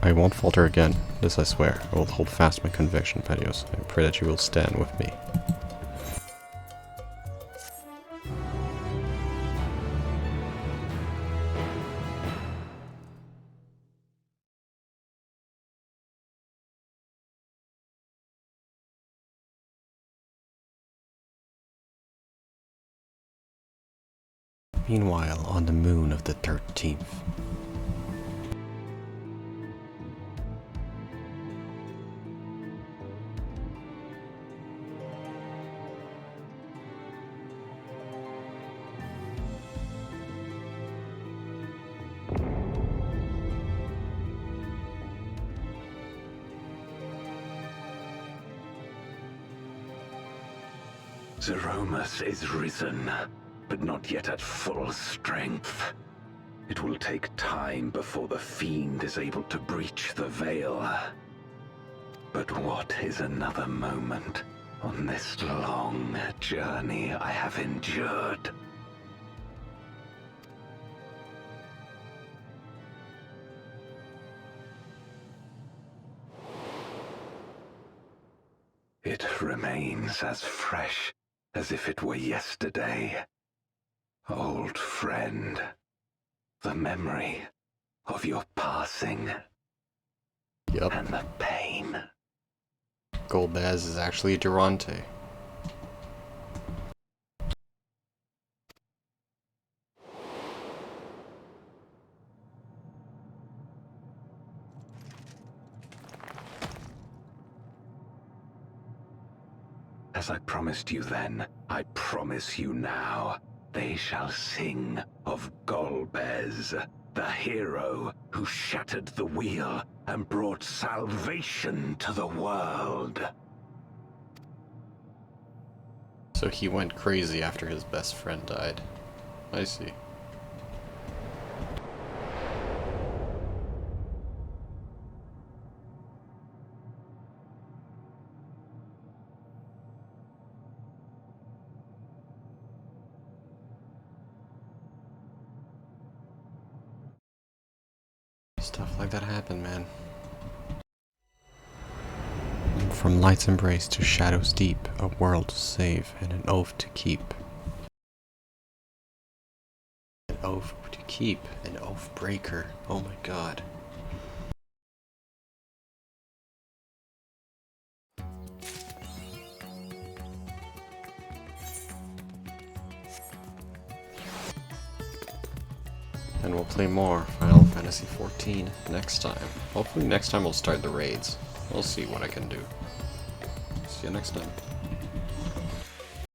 I won't falter again, this I swear. I will hold fast my conviction, Petios. I pray that you will stand with me. Meanwhile, on the moon of the 13th. Zeromus is risen, but not yet at full strength. It will take time before the fiend is able to breach the veil. But what is another moment on this long journey I have endured? It remains as fresh as if it were yesterday. Old friend, the memory of your passing. Yup. And the pain. Golbez is actually Durante. As I promised you then, I promise you now. They shall sing of Golbez, The hero who shattered the wheel and brought salvation to the world. So he went crazy after his best friend died. I see. Stuff like that happened, man. From Light's embrace to Shadow's deep, a world to save and an oath to keep. An oath to keep, an oath breaker. Oh my god. And we'll play more Final Fantasy XIV next time. Hopefully next time we'll start the raids. We'll see what I can do. See you next time.